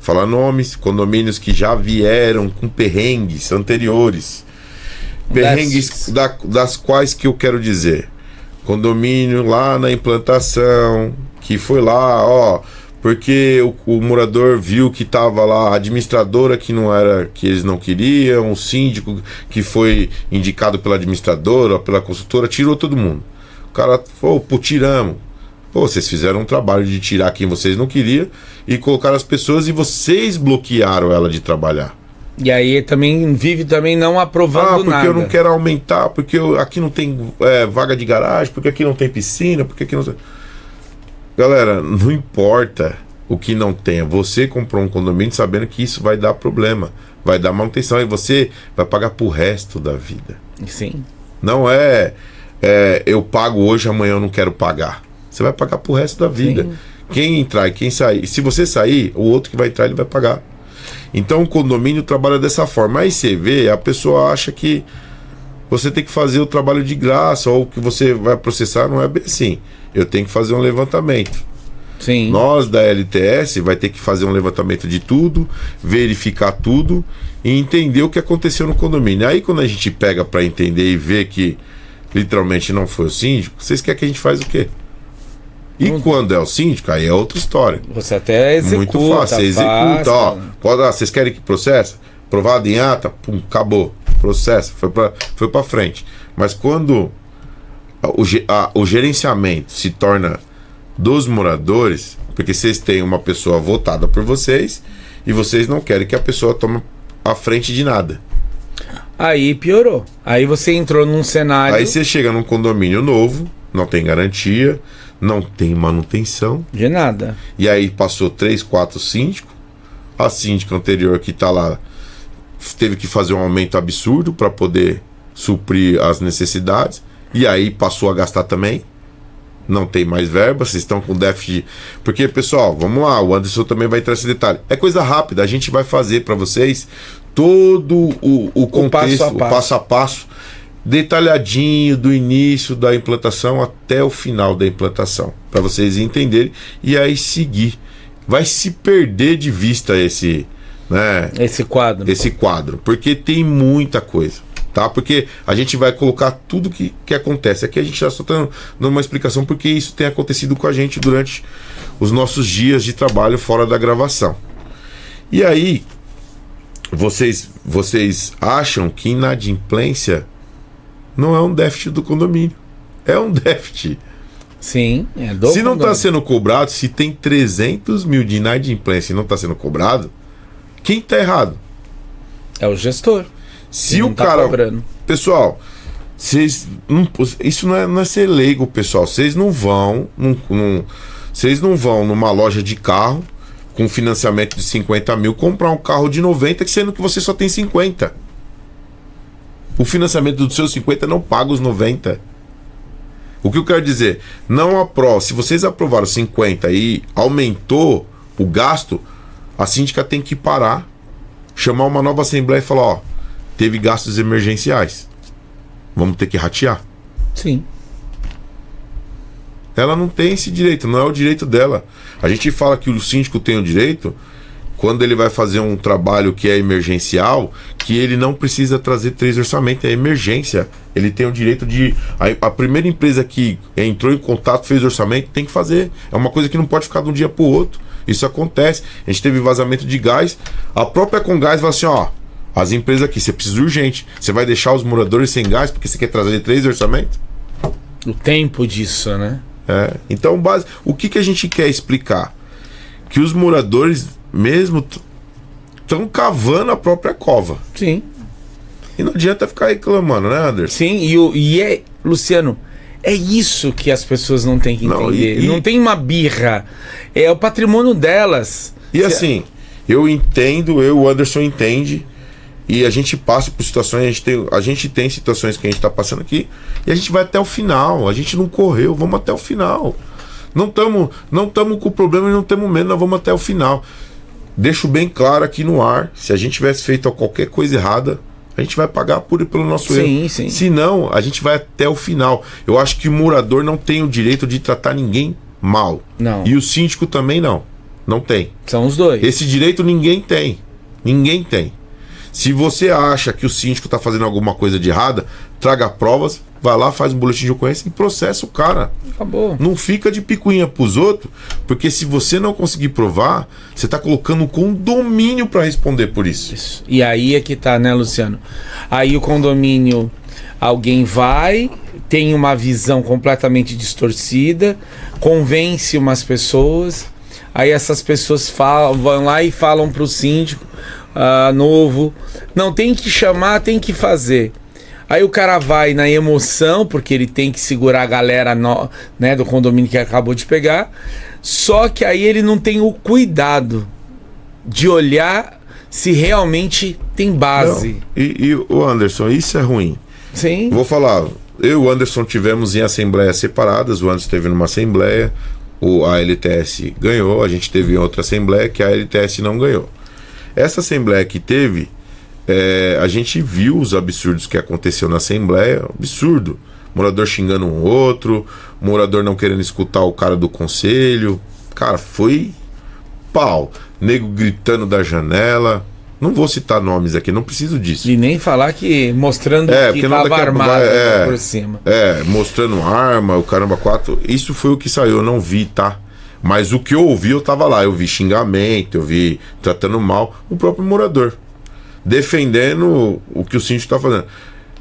falar nomes, condomínios que já vieram com perrengues anteriores. Perrengues das quais que eu quero dizer. Condomínio lá na implantação, que foi lá, porque o morador viu que tava lá a administradora que não era, que eles não queriam, o síndico que foi indicado pela administradora, pela consultora, tirou todo mundo. O cara falou, pô, tiramos. Pô, vocês fizeram um trabalho de tirar quem vocês não queriam e colocaram as pessoas e vocês bloquearam ela de trabalhar. E aí também vive também não aprovando porque nada. eu não quero aumentar, porque aqui não tem vaga de garagem, porque aqui não tem piscina, porque aqui não tem... Galera, não importa o que não tenha. Você comprou um condomínio sabendo que isso vai dar problema, vai dar manutenção e você vai pagar pro resto da vida. Sim. Não eu pago hoje, amanhã eu não quero pagar. Você vai pagar pro resto da vida. Sim. Quem entrar e quem sair, se você sair, o outro que vai entrar ele vai pagar. Então o condomínio trabalha dessa forma. Aí você vê, a pessoa acha que você tem que fazer o trabalho de graça ou que você vai processar, não é bem assim. Eu tenho que fazer um levantamento. Sim. Nós da LTS vai ter que fazer um levantamento de tudo, verificar tudo e entender o que aconteceu no condomínio. Aí quando a gente pega para entender e ver que literalmente não foi o síndico, vocês querem que a gente faz o quê? E quando é o síndico, aí é outra história. Você até executa. Muito fácil, você executa, ó. Vocês querem que processa? Provado em ata, pum, acabou. Processa, foi pra frente. Mas quando o gerenciamento se torna dos moradores, porque vocês têm uma pessoa votada por vocês e vocês não querem que a pessoa tome a frente de nada. Aí piorou. Aí você entrou num cenário... Aí você chega num condomínio novo, não tem garantia, não tem manutenção. De nada. E aí passou 3, 4 síndicos. A síndica anterior que tá lá teve que fazer um aumento absurdo para poder suprir as necessidades. E aí passou a gastar também. Não tem mais verba, vocês estão com déficit. Porque, pessoal, vamos lá, o Anderson também vai entrar nesse detalhe. É coisa rápida, a gente vai fazer para vocês todo o contexto, o passo a passo, detalhadinho, do início da implantação até o final da implantação, para vocês entenderem e aí seguir. Vai se perder de vista esse quadro, porque tem muita coisa. Tá? Porque a gente vai colocar tudo que acontece. Aqui a gente já só está dando uma explicação porque isso tem acontecido com a gente durante os nossos dias de trabalho fora da gravação. E aí, vocês acham que inadimplência não é um déficit do condomínio. É um déficit. Sim, se não está sendo cobrado, se tem 300 mil de inadimplência e não está sendo cobrado, quem está errado? É o gestor. Se o cara... Pessoal, vocês não, isso não é ser leigo, pessoal. Vocês não vão vocês não vão numa loja de carro com financiamento de 50 mil comprar um carro de 90, sendo que você só tem 50. O financiamento dos seus 50 não paga os 90. O que eu quero dizer? Não aprova. Se vocês aprovaram 50 e aumentou o gasto, a síndica tem que parar, chamar uma nova assembleia e falar, ó, teve gastos emergenciais. Vamos ter que ratear. Sim. Ela não tem esse direito, não é o direito dela. A gente fala que o síndico tem o direito quando ele vai fazer um trabalho que é emergencial, que ele não precisa trazer 3 orçamentos, é emergência. Ele tem o direito de... A primeira empresa que entrou em contato, fez orçamento, tem que fazer. É uma coisa que não pode ficar de um dia para o outro. Isso acontece. A gente teve vazamento de gás. A própria Congás fala assim, ó, as empresas aqui, você precisa urgente. Você vai deixar os moradores sem gás porque você quer trazer 3 orçamentos? O tempo disso, né? Então, o que a gente quer explicar? Que os moradores mesmo estão cavando a própria cova. Sim. E não adianta ficar reclamando, né, Anderson? Sim, Luciano, é isso que as pessoas não têm que entender. Não tem uma birra. É o patrimônio delas. E assim, eu entendo, o Anderson entende. E a gente passa por situações, a gente tem situações que a gente está passando aqui e a gente vai até o final. A gente não correu, vamos até o final. Não estamos com problema e não temos medo, nós vamos até o final. Deixo bem claro aqui no ar, se a gente tivesse feito qualquer coisa errada, a gente vai pagar pelo nosso erro. Sim. Se não, a gente vai até o final. Eu acho que o morador não tem o direito de tratar ninguém mal. Não. E o síndico também não. Não tem. São os dois. Esse direito ninguém tem. Ninguém tem. Se você acha que o síndico está fazendo alguma coisa de errada, traga provas, vai lá, faz um boletim de ocorrência e processa o cara. Acabou. Não fica de picuinha pros outros, porque se você não conseguir provar, você tá colocando um condomínio para responder por isso. E aí é que tá, né, Luciano? Aí o condomínio, alguém vai, tem uma visão completamente distorcida, convence umas pessoas, aí essas pessoas vão lá e falam pro síndico novo, não, tem que chamar, tem que fazer. Aí o cara vai na emoção, porque ele tem que segurar a galera né, do condomínio que acabou de pegar, só que aí ele não tem o cuidado de olhar se realmente tem base. Não. E o Anderson, isso é ruim. Sim. Vou falar, eu e o Anderson tivemos em assembleias separadas, o Anderson teve numa assembleia, a LTS ganhou, a gente teve em outra assembleia que a LTS não ganhou. Essa assembleia que teve, a gente viu os absurdos que aconteceu na assembleia, absurdo. Morador xingando um outro, morador não querendo escutar o cara do conselho. Cara, foi pau. Nego gritando da janela. Não vou citar nomes aqui, não preciso disso. E nem falar que mostrando que estava armado por cima. Mostrando arma, o caramba 4. Isso foi o que saiu, eu não vi, tá? Mas o que eu ouvi, eu tava lá. Eu vi xingamento, eu vi tratando mal o próprio morador, defendendo o que o síndico tá fazendo.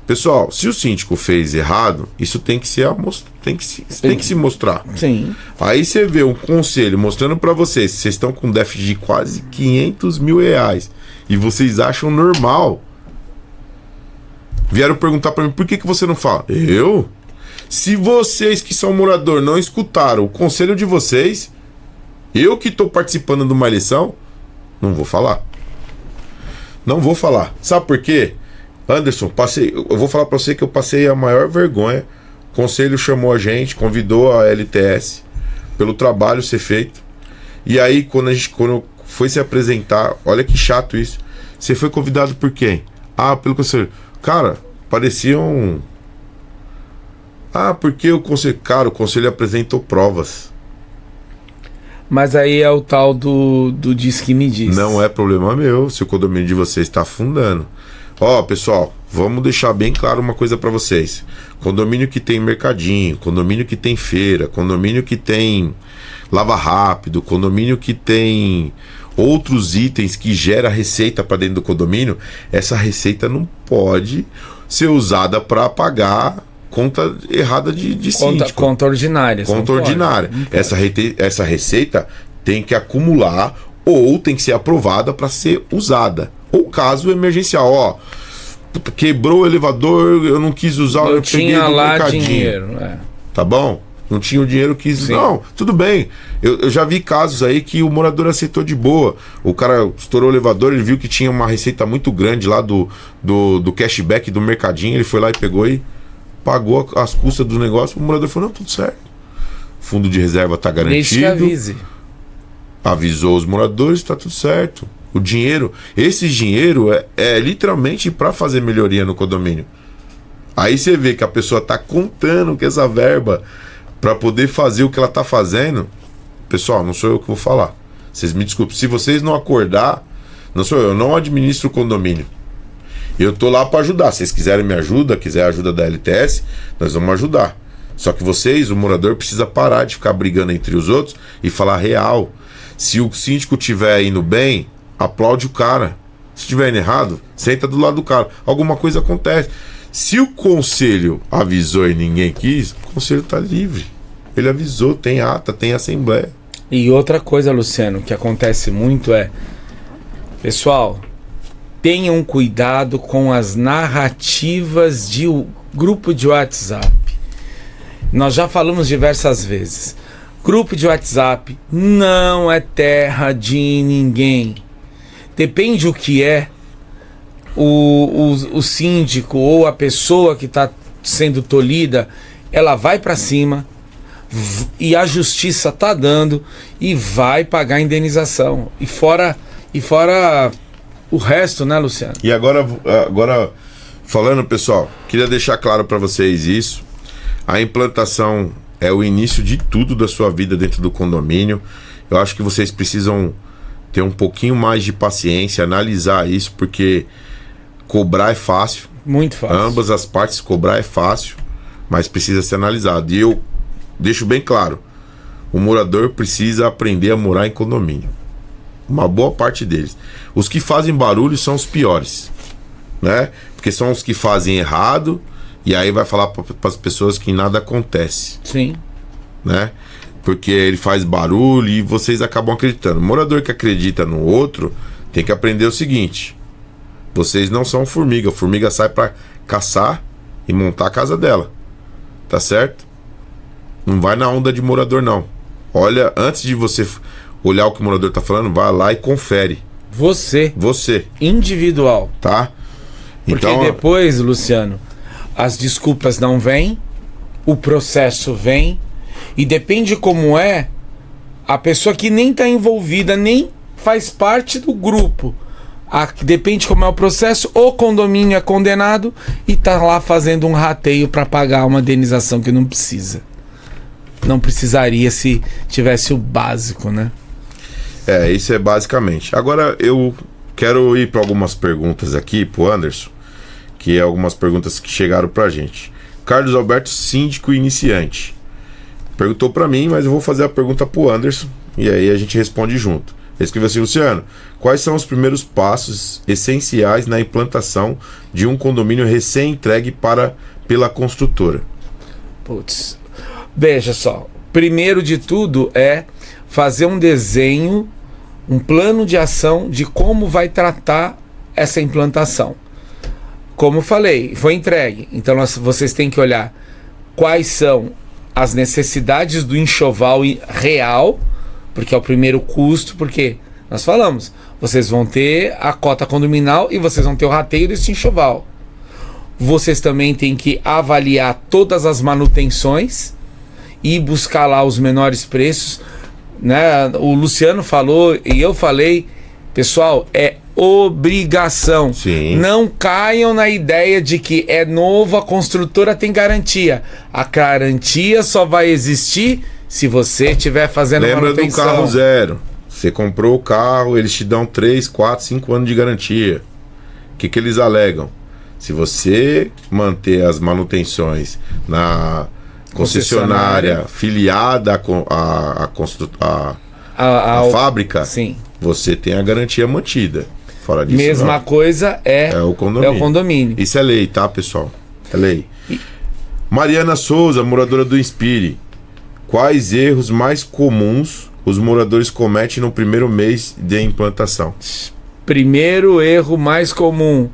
Pessoal, se o síndico fez errado, isso tem que se mostrar. Sim. Aí você vê um conselho mostrando pra vocês, vocês estão com déficit de quase 500 mil reais e vocês acham normal. Vieram perguntar pra mim, por que você não fala? Eu? Se vocês que são morador não escutaram o conselho de vocês, eu que tô participando de uma eleição, não vou falar. Não vou falar. Sabe por quê? Anderson, eu vou falar pra você que eu passei a maior vergonha. O conselho chamou a gente, convidou a LTS pelo trabalho ser feito. E aí, quando foi se apresentar, olha que chato isso. Você foi convidado por quem? Pelo conselho. Cara, parecia um... porque o conselho... Cara, o conselho apresentou provas. Mas aí é o tal do diz que me diz. Não é problema meu se o condomínio de vocês está afundando. Pessoal, vamos deixar bem claro uma coisa para vocês. Condomínio que tem mercadinho, condomínio que tem feira, condomínio que tem lava rápido, condomínio que tem outros itens que gera receita para dentro do condomínio, essa receita não pode ser usada para pagar conta errada de síndico. Conta ordinária. Conta ordinária. Essa receita tem que acumular ou tem que ser aprovada para ser usada. Ou caso emergencial, quebrou o elevador, eu não quis usar, eu peguei do mercadinho. Dinheiro, Tá bom? Não tinha o dinheiro, quis. Sim. Não, tudo bem. Eu já vi casos aí que o morador aceitou de boa. O cara estourou o elevador, ele viu que tinha uma receita muito grande lá do cashback do mercadinho, ele foi lá e pegou e pagou as custas do negócio. O morador falou, não, tudo certo. Fundo de reserva tá garantido. Desde que avise. Avisou os moradores, tá tudo certo. O dinheiro, esse dinheiro é literalmente para fazer melhoria no condomínio. Aí você vê que a pessoa tá contando com essa verba para poder fazer o que ela tá fazendo. Pessoal, não sou eu que vou falar. Vocês me desculpem. Se vocês não acordar, não sou eu não administro o condomínio. Eu tô lá para ajudar. Se vocês quiserem me ajuda, quiser a ajuda da LTS, nós vamos ajudar. Só que vocês, o morador, precisa parar de ficar brigando entre os outros e falar real. Se o síndico estiver indo bem, aplaude o cara. Se estiver indo errado, senta do lado do cara. Alguma coisa acontece. Se o conselho avisou e ninguém quis, o conselho tá livre. Ele avisou, tem ata, tem assembleia. E outra coisa, Luciano, que acontece muito pessoal, tenham cuidado com as narrativas de grupo de WhatsApp. Nós já falamos diversas vezes. Grupo de WhatsApp não é terra de ninguém. Depende o que é. O síndico ou a pessoa que está sendo tolhida, ela vai para cima e a justiça tá dando e vai pagar a indenização. E fora o resto, né, Luciano? E agora falando, pessoal, queria deixar claro para vocês isso. A implantação é o início de tudo da sua vida dentro do condomínio. Eu acho que vocês precisam ter um pouquinho mais de paciência, analisar isso, porque Cobrar é fácil. Muito fácil. Ambas as partes cobrar é fácil, mas precisa ser analisado. E eu deixo bem claro, o morador precisa aprender a morar em condomínio. Uma boa parte deles. Os que fazem barulho são os piores, né? Porque são os que fazem errado e aí vai falar para as pessoas que nada acontece. Sim. Né? Porque ele faz barulho e vocês acabam acreditando. O morador que acredita no outro tem que aprender o seguinte: vocês não são formiga. A formiga sai para caçar e montar a casa dela. Tá certo? Não vai na onda de morador, não. Olha, antes de você olhar o que o morador tá falando, vai lá e confere. Você. Individual. Tá? Porque então, depois, Luciano, as desculpas não vêm, o processo vem, e depende como é, a pessoa que nem tá envolvida, nem faz parte do grupo. Depende como é o processo, o condomínio é condenado e tá lá fazendo um rateio para pagar uma indenização que não precisa. Não precisaria se tivesse o básico, né? Isso é basicamente. Agora eu quero ir para algumas perguntas aqui pro Anderson, que é algumas perguntas que chegaram pra gente. Carlos Alberto, síndico iniciante, perguntou para mim, mas eu vou fazer a pergunta pro Anderson e aí a gente responde junto. Ele escreveu assim: Luciano, quais são os primeiros passos essenciais na implantação de um condomínio recém-entregue pela construtora? Putz, veja só, primeiro de tudo é fazer um desenho, um plano de ação de como vai tratar essa implantação. Como eu falei, foi entregue, então vocês têm que olhar quais são as necessidades do enxoval real, porque é o primeiro custo, porque nós falamos, vocês vão ter a cota condominal e vocês vão ter o rateio desse enxoval. Vocês também têm que avaliar todas as manutenções e buscar lá os menores preços, né? O Luciano falou e eu falei, pessoal, é obrigação. Sim. Não caiam na ideia de que é novo, a construtora tem garantia. A garantia só vai existir se você estiver fazendo manutenção. Lembra do carro zero. Você comprou o carro, eles te dão 3, 4, 5 anos de garantia. O que eles alegam? Se você manter as manutenções na concessionária filiada à fábrica, sim, você tem a garantia mantida. Fora disso, mesma coisa é o condomínio. Isso é lei, tá, pessoal? É lei. Mariana Souza, moradora do Inspire. Quais erros mais comuns os moradores cometem no primeiro mês de implantação? Primeiro erro mais comum: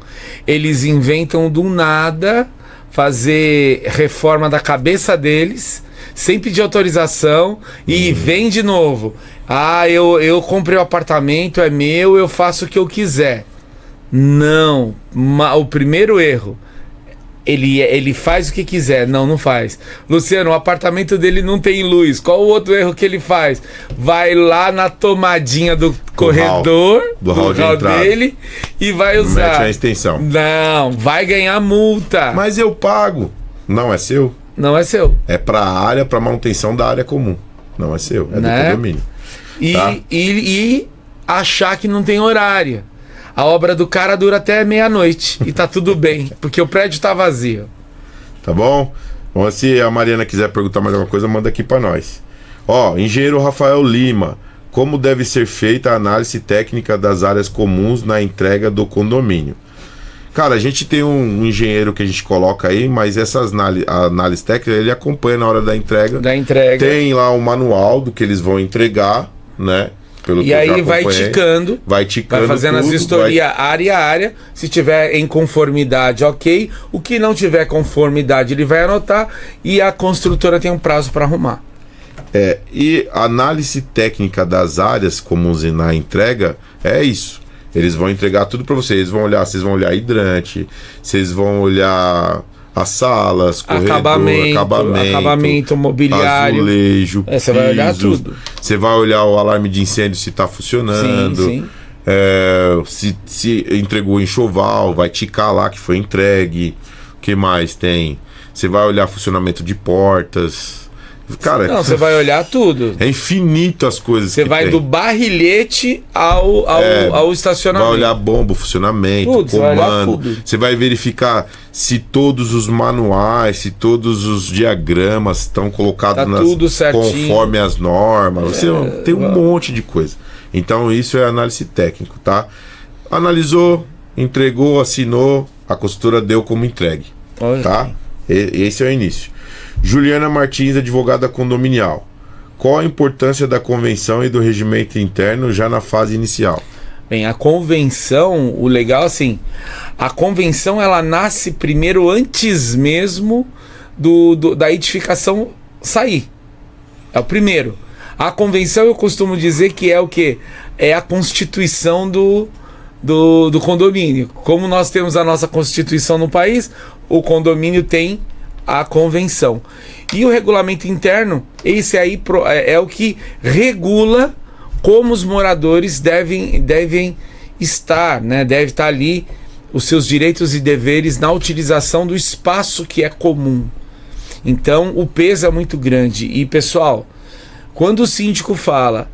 eles inventam do nada fazer reforma da cabeça deles, sem pedir autorização, e vem de novo. Eu comprei o apartamento, é meu, eu faço o que eu quiser. Não. O primeiro erro: ele faz o que quiser. Não faz. Luciano, o apartamento dele não tem luz. Qual o outro erro que ele faz? Vai lá na tomadinha do corredor, do hall dele, e vai usar. Mete a extensão. Não, vai ganhar multa. Mas eu pago. Não é seu? Não é seu. É para a área, para manutenção da área comum. Não é seu, é do condomínio. E achar que não tem horário. A obra do cara dura até meia-noite e tá tudo bem, porque o prédio tá vazio. Tá bom? Bom, se a Mariana quiser perguntar mais alguma coisa, manda aqui pra nós. Engenheiro Rafael Lima. Como deve ser feita a análise técnica das áreas comuns na entrega do condomínio? Cara, a gente tem um engenheiro que a gente coloca aí, mas essas análise técnica ele acompanha na hora da entrega. Tem lá o manual do que eles vão entregar, né? E aí vai ticando, vai fazendo as vistorias área a área. Se tiver em conformidade, ok. O que não tiver conformidade, ele vai anotar. E a construtora tem um prazo para arrumar. E a análise técnica das áreas comuns na entrega é isso. Eles vão entregar tudo para vocês. Vocês vão olhar hidrante, vocês vão olhar as salas, corredor, acabamento, mobiliário, azulejo, você vai olhar tudo. Você vai olhar o alarme de incêndio se está funcionando. Sim. Se entregou o enxoval, vai ticar lá que foi entregue. O que mais tem? Você vai olhar funcionamento de portas. Cara, Não, você vai olhar tudo. é infinito as coisas. Você vai tem. do barrilhete ao estacionamento. Vai olhar bomba, funcionamento, Tudo, você vai olhar comando. tudo. Você vai verificar se todos os manuais, se todos os diagramas estão colocados Tá tudo certinho. conforme as normas. Você tem um monte de coisa. Então isso é análise técnica, tá? Analisou, entregou, assinou, a consultora deu como entregue. Olha Tá? aqui. Esse é o início. Juliana Martins, advogada condominial. Qual a importância da convenção e do regimento interno já na fase inicial? Bem, a convenção, o legal assim, a convenção ela nasce primeiro antes mesmo da edificação sair. É o primeiro. A convenção eu costumo dizer que é o quê? É a constituição do condomínio. Como nós temos a nossa constituição no país, o condomínio tem a convenção. E o regulamento interno, esse aí é o que regula como os moradores devem estar, né? Deve estar ali os seus direitos e deveres na utilização do espaço que é comum. Então o peso é muito grande. E pessoal, quando o síndico fala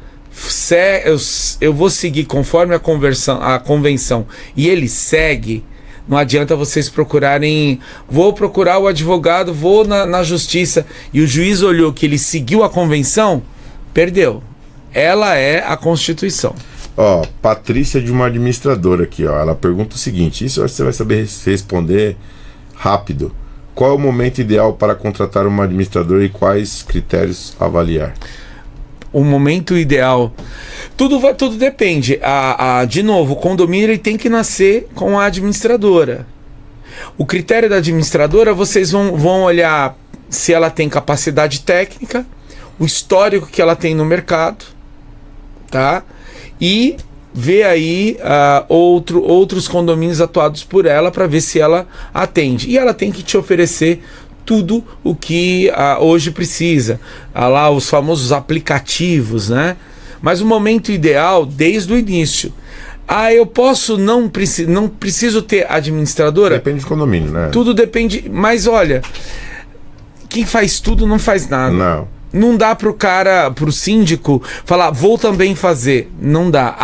eu vou seguir conforme a convenção e ele segue, não adianta vocês procurarem, vou procurar o advogado, vou na justiça, e o juiz olhou que ele seguiu a convenção, perdeu. Ela é a Constituição. Ó, Patrícia de uma administradora aqui, ó. Ela pergunta o seguinte, isso você vai saber responder rápido. Qual é o momento ideal para contratar uma administradora e quais critérios avaliar? O momento ideal, tudo depende. De novo, o condomínio ele tem que nascer com a administradora. O critério da administradora, vocês vão olhar se ela tem capacidade técnica, o histórico que ela tem no mercado, tá? E ver aí outros condomínios atuados por ela para ver se ela atende. E ela tem que te oferecer tudo o que hoje precisa. Lá os famosos aplicativos, né? Mas o momento ideal, desde o início. Eu posso, não preciso ter administradora? Depende do condomínio, né? Tudo depende, mas olha, quem faz tudo não faz nada. Não dá pro síndico falar, vou também fazer. Não dá.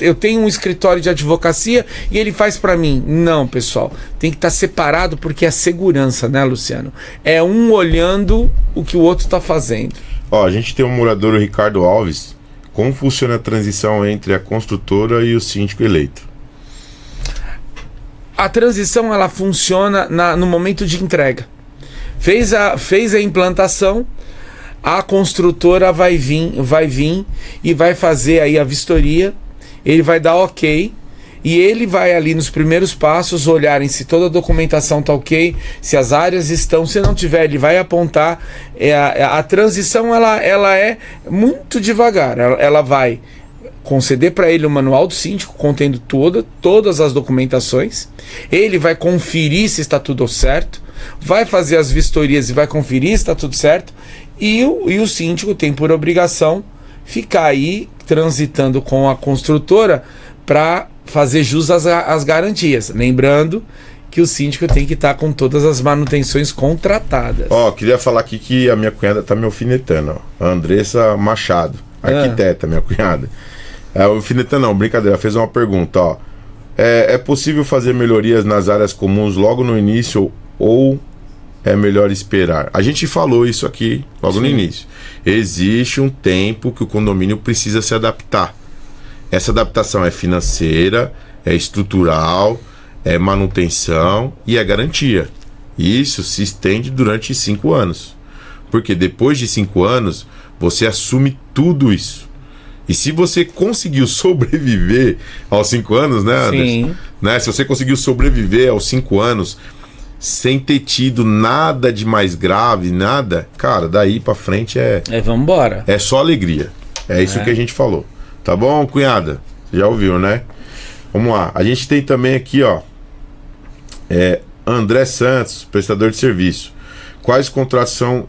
Eu tenho um escritório de advocacia e ele faz para mim. Não, pessoal. Tem que estar separado porque é segurança, né, Luciano? É um olhando o que o outro tá fazendo. Ó, a gente tem um morador, o Ricardo Alves. Como funciona a transição entre a construtora e o síndico eleito? A transição, ela funciona no momento de entrega. Fez a implantação, a construtora vai vir e vai fazer aí a vistoria, ele vai dar ok, e ele vai ali nos primeiros passos olharem se toda a documentação está ok, se as áreas estão, se não tiver, ele vai apontar. A transição ela é muito devagar, ela vai conceder para ele o manual do síndico contendo todas as documentações, ele vai conferir se está tudo certo, vai fazer as vistorias e vai conferir se está tudo certo, e o síndico tem por obrigação ficar aí transitando com a construtora para fazer jus às garantias. Lembrando que o síndico tem que estar com todas as manutenções contratadas. Ó, queria falar aqui que a minha cunhada tá me alfinetando, ó. A Andressa Machado, arquiteta, minha cunhada. Alfinetando não, brincadeira, ela fez uma pergunta, ó. É possível fazer melhorias nas áreas comuns logo no início ou é melhor esperar? A gente falou isso aqui logo no início. Existe um tempo que o condomínio precisa se adaptar. Essa adaptação é financeira, é estrutural, é manutenção e é garantia. Isso se estende durante 5 anos. Porque depois de 5 anos, você assume tudo isso. E se você conseguiu sobreviver aos 5 anos, né, Anderson? Sim. Né? Se você conseguiu sobreviver aos 5 anos sem ter tido nada de mais grave, nada, cara, daí pra frente vambora. É só alegria. É isso que a gente falou. Tá bom, cunhada? Você já ouviu, né? Vamos lá. A gente tem também aqui, ó, André Santos, prestador de serviço. Quais contratos são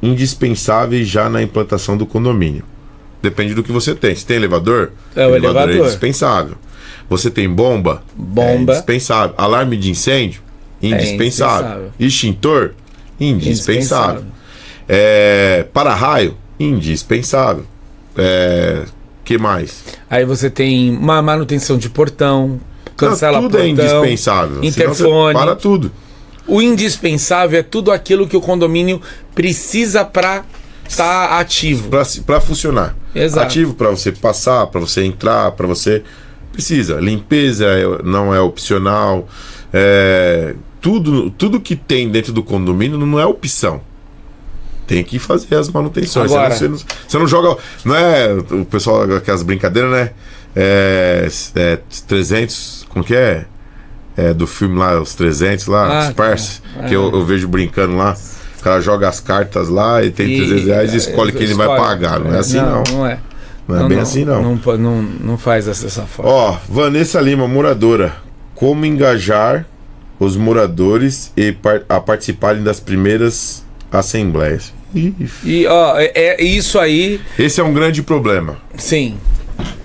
indispensáveis já na implantação do condomínio? Depende do que você tem. Se tem elevador, o elevador é indispensável. Você tem bomba? É indispensável. Alarme de incêndio? Indispensável. Extintor? Indispensável. Para-raio, indispensável. Que mais? Aí você tem uma manutenção de portão, cancela tudo portão, é indispensável. interfone. Para tudo. O indispensável é tudo aquilo que o condomínio precisa para estar ativo. Para funcionar. Exato. Ativo para você passar, para você entrar, para você... Precisa. Limpeza não é opcional. Tudo que tem dentro do condomínio não é opção. Tem que fazer as manutenções. Agora, você não joga... Não é o pessoal, aquelas brincadeiras, né? 300... Como que é? Do filme lá, os 300 lá, os parceiros, que eu vejo brincando lá. O cara joga as cartas lá e tem 300 reais e escolhe quem ele vai pagar. Não é assim, não. Não é. Não é bem assim, não. Não faz dessa forma. Ó, Vanessa Lima, moradora. Como engajar os moradores a participarem das primeiras assembleias? E, ó, isso aí... Esse é um grande problema. Sim.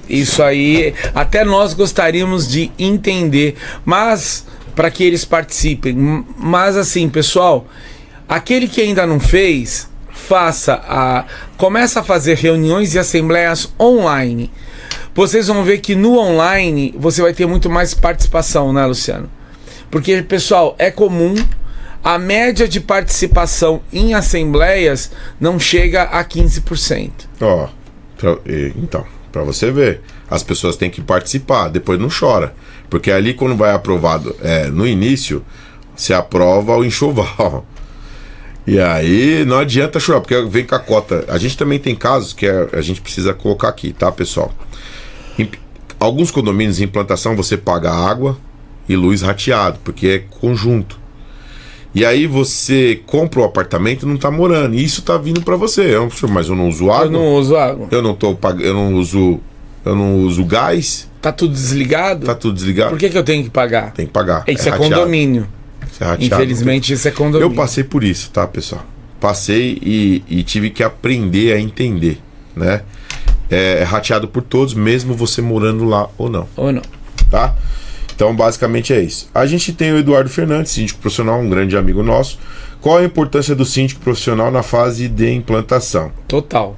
Isso aí, até nós gostaríamos de entender, mas para que eles participem. Mas assim, pessoal, aquele que ainda não fez, começa a fazer reuniões e assembleias online. Vocês vão ver que no online você vai ter muito mais participação, né, Luciano? Porque, pessoal, é comum, a média de participação em assembleias não chega a 15%. Ó, então... Pra você ver, as pessoas têm que participar, depois não chora. Porque ali quando vai aprovado, no início, se aprova o enxoval. E aí não adianta chorar, porque vem com a cota. A gente também tem casos que a gente precisa colocar aqui, tá, pessoal? Alguns condomínios em implantação você paga água e luz rateado, porque é conjunto. E aí você compra o apartamento e não tá morando. E isso tá vindo pra você. Mas eu não uso água. Eu não uso água. Eu não uso gás. Tá tudo desligado? Tá tudo desligado. Por que eu tenho que pagar? Tem que pagar. Isso é condomínio. Isso é rateado. Infelizmente, isso é condomínio. Eu passei por isso, tá, pessoal? Passei e tive que aprender a entender, né? É rateado por todos, mesmo você morando lá ou não. Ou não. Tá? Então, basicamente é isso. A gente tem o Eduardo Fernandes, síndico profissional, um grande amigo nosso. Qual a importância do síndico profissional na fase de implantação? Total.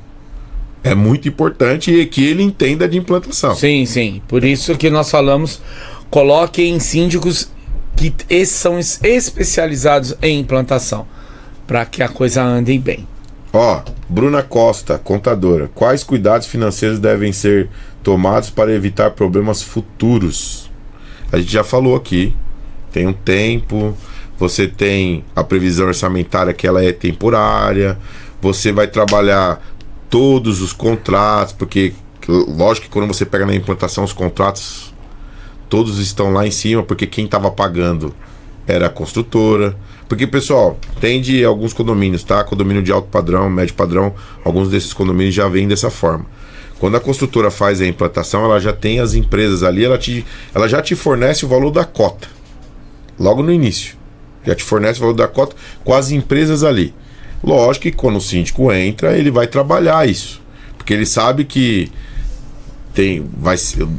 É muito importante que ele entenda de implantação. Sim, sim. Por isso que nós falamos, coloquem síndicos que são especializados em implantação, para que a coisa ande bem. Ó, Bruna Costa, contadora. Quais cuidados financeiros devem ser tomados para evitar problemas futuros? A gente já falou aqui, tem um tempo, você tem a previsão orçamentária que ela é temporária, você vai trabalhar todos os contratos, porque lógico que quando você pega na implantação os contratos, todos estão lá em cima, porque quem estava pagando era a construtora. Porque, pessoal, tem de alguns condomínios, tá? Condomínio de alto padrão, médio padrão, alguns desses condomínios já vêm dessa forma. Quando a construtora faz a implantação, ela já tem as empresas ali, ela já te fornece o valor da cota. Logo no início. Já te fornece o valor da cota com as empresas ali. Lógico que quando o síndico entra, ele vai trabalhar isso. Porque ele sabe que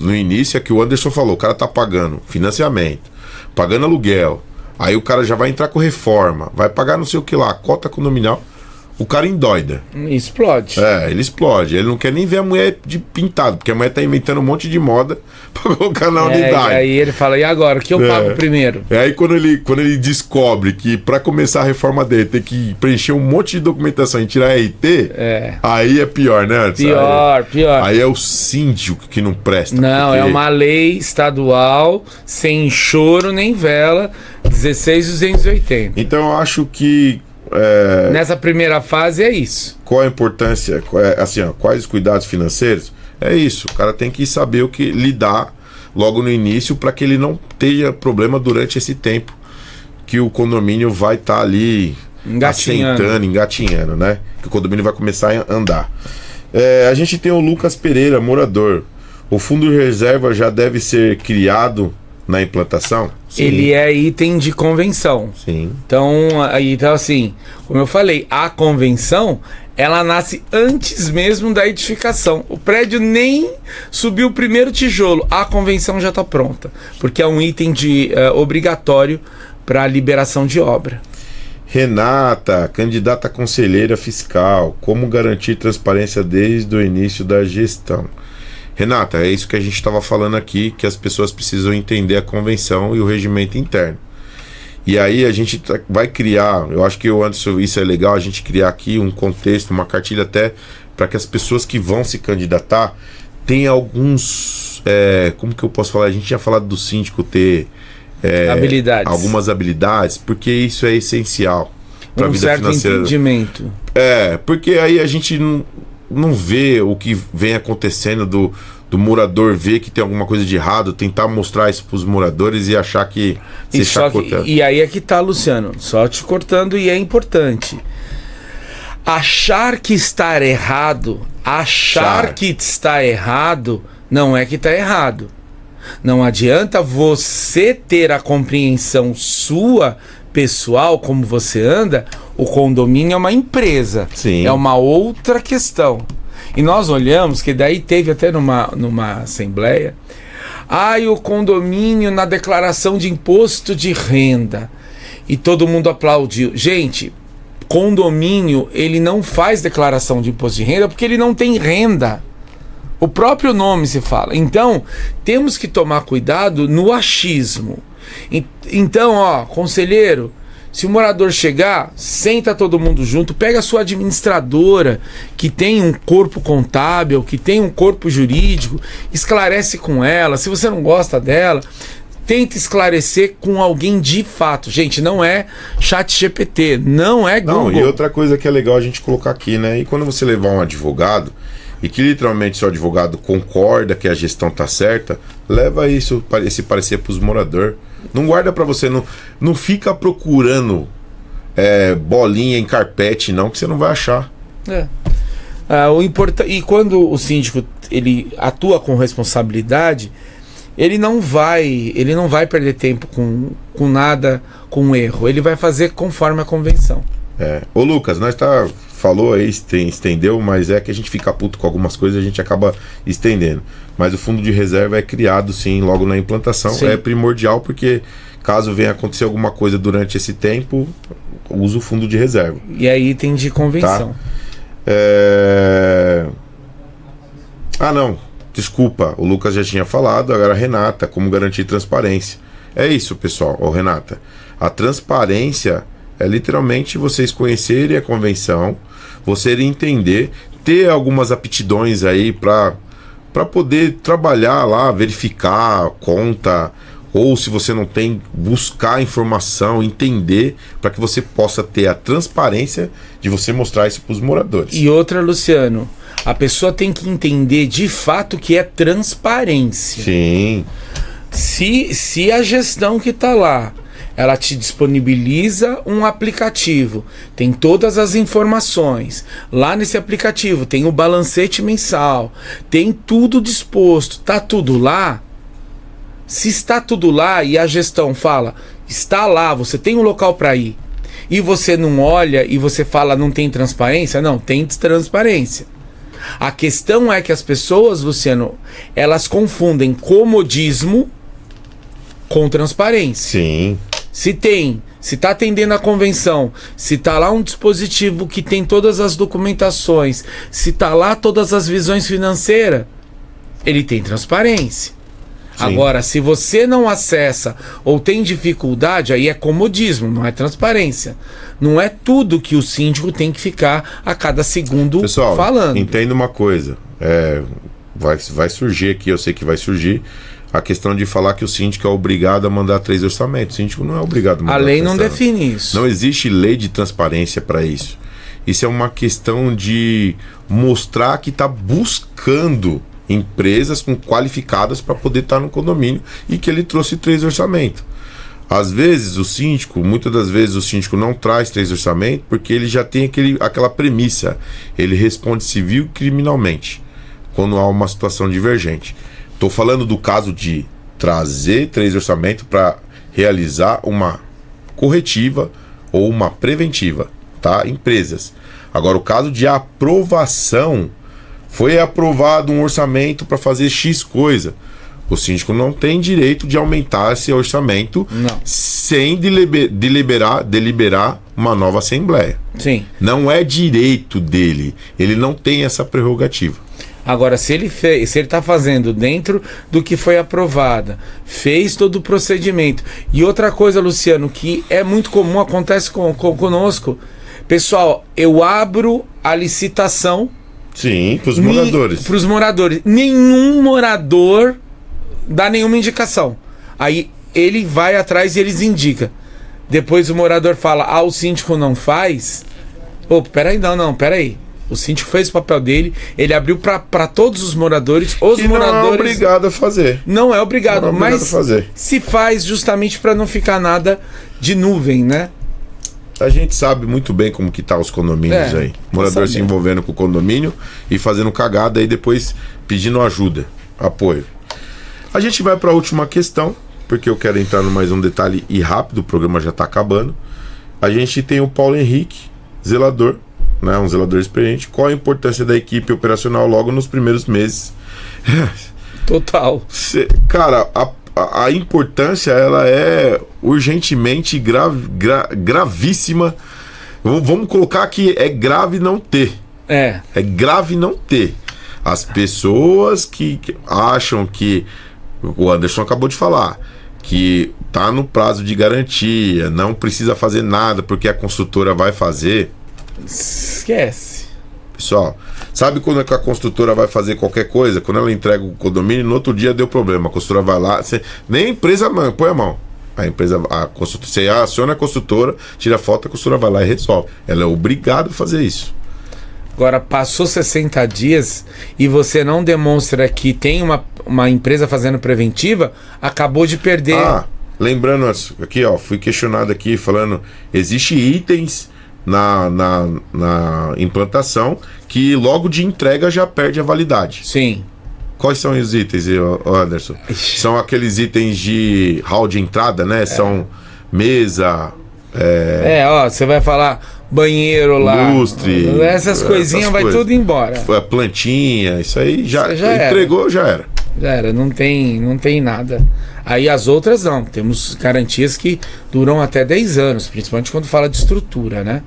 no início é que o Anderson falou, o cara tá pagando financiamento, pagando aluguel. Aí o cara já vai entrar com reforma, vai pagar não sei o que lá, cota condominial. O cara endoida. Explode. Ele explode. Ele não quer nem ver a mulher de pintado, porque a mulher tá inventando um monte de moda pra colocar na unidade. Aí ele fala, e agora? O que eu pago primeiro? Aí quando ele descobre que pra começar a reforma dele tem que preencher um monte de documentação e tirar RT, aí é pior, né? Pior. Aí é o síndico que não presta. Não, é uma lei estadual, sem choro nem vela, 16.280. Então eu acho que nessa primeira fase é isso. Qual a importância? Quais os cuidados financeiros? É isso. O cara tem que saber o que lidar logo no início para que ele não tenha problema durante esse tempo que o condomínio vai estar ali engatinhando, né? Que o condomínio vai começar a andar. A gente tem o Lucas Pereira, morador. O fundo de reserva já deve ser criado na implantação? Sim. Ele é item de convenção. Sim. Então, assim, como eu falei, a convenção, ela nasce antes mesmo da edificação. O prédio nem subiu o primeiro tijolo, a convenção já está pronta, porque é um item obrigatório para liberação de obra. Renata, candidata a conselheira fiscal, como garantir transparência desde o início da gestão? Renata, é isso que a gente estava falando aqui, que as pessoas precisam entender a convenção e o regimento interno. E aí a gente vai criar, eu acho que Anderson, isso é legal, a gente criar aqui um contexto, uma cartilha até para que as pessoas que vão se candidatar tenham alguns, como que eu posso falar? A gente tinha falado do síndico ter algumas habilidades, porque isso é essencial para a vida financeira. Entendimento. Porque aí a gente não vê o que vem acontecendo do morador ver que tem alguma coisa de errado, tentar mostrar isso para os moradores e achar que se chacotando. E aí é que tá, Luciano, só te cortando, e é importante. Achar que está errado, que está errado, não é que está errado. Não adianta você ter a compreensão sua, pessoal, como você anda. O condomínio é uma empresa. Sim. É uma outra questão. E nós olhamos que daí teve até numa assembleia, o condomínio na declaração de imposto de renda. E todo mundo aplaudiu. Gente, condomínio, ele não faz declaração de imposto de renda porque ele não tem renda. O próprio nome se fala. Então, temos que tomar cuidado no achismo. Então, conselheiro, se o morador chegar, senta todo mundo junto, pega a sua administradora, que tem um corpo contábil, que tem um corpo jurídico, esclarece com ela. Se você não gosta dela, tenta esclarecer com alguém de fato. Gente, não é ChatGPT, não é Google. Não, e outra coisa que é legal a gente colocar aqui, né? E quando você levar um advogado, e que literalmente seu advogado concorda que a gestão tá certa, leva esse parecer para os moradores. Não guarda para você, não fica procurando bolinha em carpete, não, que você não vai achar. E quando o síndico ele atua com responsabilidade, ele não vai perder tempo com nada, com erro. Ele vai fazer conforme a convenção. Ô Lucas, nós falou aí, estendeu, mas é que a gente fica puto com algumas coisas, a gente acaba estendendo. Mas o fundo de reserva é criado sim logo na implantação. Sim. É primordial porque caso venha acontecer alguma coisa durante esse tempo, usa o fundo de reserva. E aí tem de convenção. Não, desculpa, o Lucas já tinha falado, agora a Renata, como garantir transparência. É isso, pessoal. Renata, a transparência é literalmente vocês conhecerem a convenção, você entender, ter algumas aptidões aí para poder trabalhar lá, verificar a conta, ou se você não tem, buscar informação, entender, para que você possa ter a transparência de você mostrar isso para os moradores. E outra, Luciano, a pessoa tem que entender de fato que é transparência. Sim. Se a gestão que está lá, ela te disponibiliza um aplicativo, tem todas as informações. Lá nesse aplicativo tem o balancete mensal, tem tudo disposto, tá tudo lá. Se está tudo lá e a gestão fala, está lá, você tem um local para ir, e você não olha e você fala não tem transparência, não, tem transparência. A questão é que as pessoas, Luciano, elas confundem comodismo com transparência. Sim. Se está atendendo a convenção, se está lá um dispositivo que tem todas as documentações, se está lá todas as visões financeiras, ele tem transparência. Sim. Agora, se você não acessa ou tem dificuldade, aí é comodismo, não é transparência. Não é tudo que o síndico tem que ficar a cada segundo Pessoal, falando. Entenda uma coisa, vai surgir aqui, eu sei que vai surgir, a questão de falar que o síndico é obrigado a mandar 3 orçamentos. O síndico não é obrigado a mandar. A lei não define isso. Não existe lei de transparência para isso. Isso é uma questão de mostrar que está buscando empresas qualificadas para poder estar no condomínio e que ele trouxe 3 orçamentos. Às vezes muitas das vezes o síndico não traz 3 orçamentos porque ele já tem aquela premissa. Ele responde civil e criminalmente quando há uma situação divergente. Estou falando do caso de trazer 3 orçamentos para realizar uma corretiva ou uma preventiva, tá? Empresas. Agora, o caso de aprovação, foi aprovado um orçamento para fazer X coisa. O síndico não tem direito de aumentar esse orçamento sem deliberar uma nova assembleia. Sim. Não é direito dele. Ele não tem essa prerrogativa. Agora, se ele está fazendo dentro do que foi aprovado, fez todo o procedimento. E outra coisa, Luciano, que é muito comum, acontece conosco. Pessoal, eu abro a licitação. Sim, para os moradores. Para os moradores. Nenhum morador dá nenhuma indicação. Aí ele vai atrás e eles indicam. Depois o morador fala, o síndico não faz. Peraí, peraí. O síndico fez o papel dele, ele abriu para todos os moradores. Os moradores não é obrigado a fazer. Não é obrigado, mas se faz justamente para não ficar nada de nuvem, né? A gente sabe muito bem como que tá os condomínios aí. Morador se envolvendo com o condomínio e fazendo cagada e depois pedindo ajuda, apoio. A gente vai para a última questão, porque eu quero entrar no mais um detalhe e rápido, o programa já está acabando. A gente tem o Paulo Henrique, zelador, né, um zelador experiente. Qual a importância da equipe operacional logo nos primeiros meses? Total. Cara, a importância ela é urgentemente gravíssima. Vamos colocar que é grave não ter. É grave não ter. As pessoas que acham que o Anderson acabou de falar que tá no prazo de garantia, não precisa fazer nada porque a construtora vai fazer. Esquece. Pessoal, sabe quando é que a construtora vai fazer qualquer coisa? Quando ela entrega o condomínio, no outro dia deu problema. A construtora vai lá, nem a empresa põe a mão. Você aciona a construtora, tira a foto, a construtora vai lá e resolve. Ela é obrigada a fazer isso. Agora, passou 60 dias e você não demonstra que tem uma empresa fazendo preventiva, acabou de perder. Lembrando aqui, fui questionado aqui falando, existe itens na implantação que logo de entrega já perde a validade. Sim. Quais são os itens, Anderson? São aqueles itens de hall de entrada, né? São mesa... você vai falar banheiro lá, lustre, essas coisinhas vai tudo embora. Plantinha, isso aí já entregou, já era. Já era, não tem nada. Aí as outras não, temos garantias que duram até 10 anos, principalmente quando fala de estrutura, né?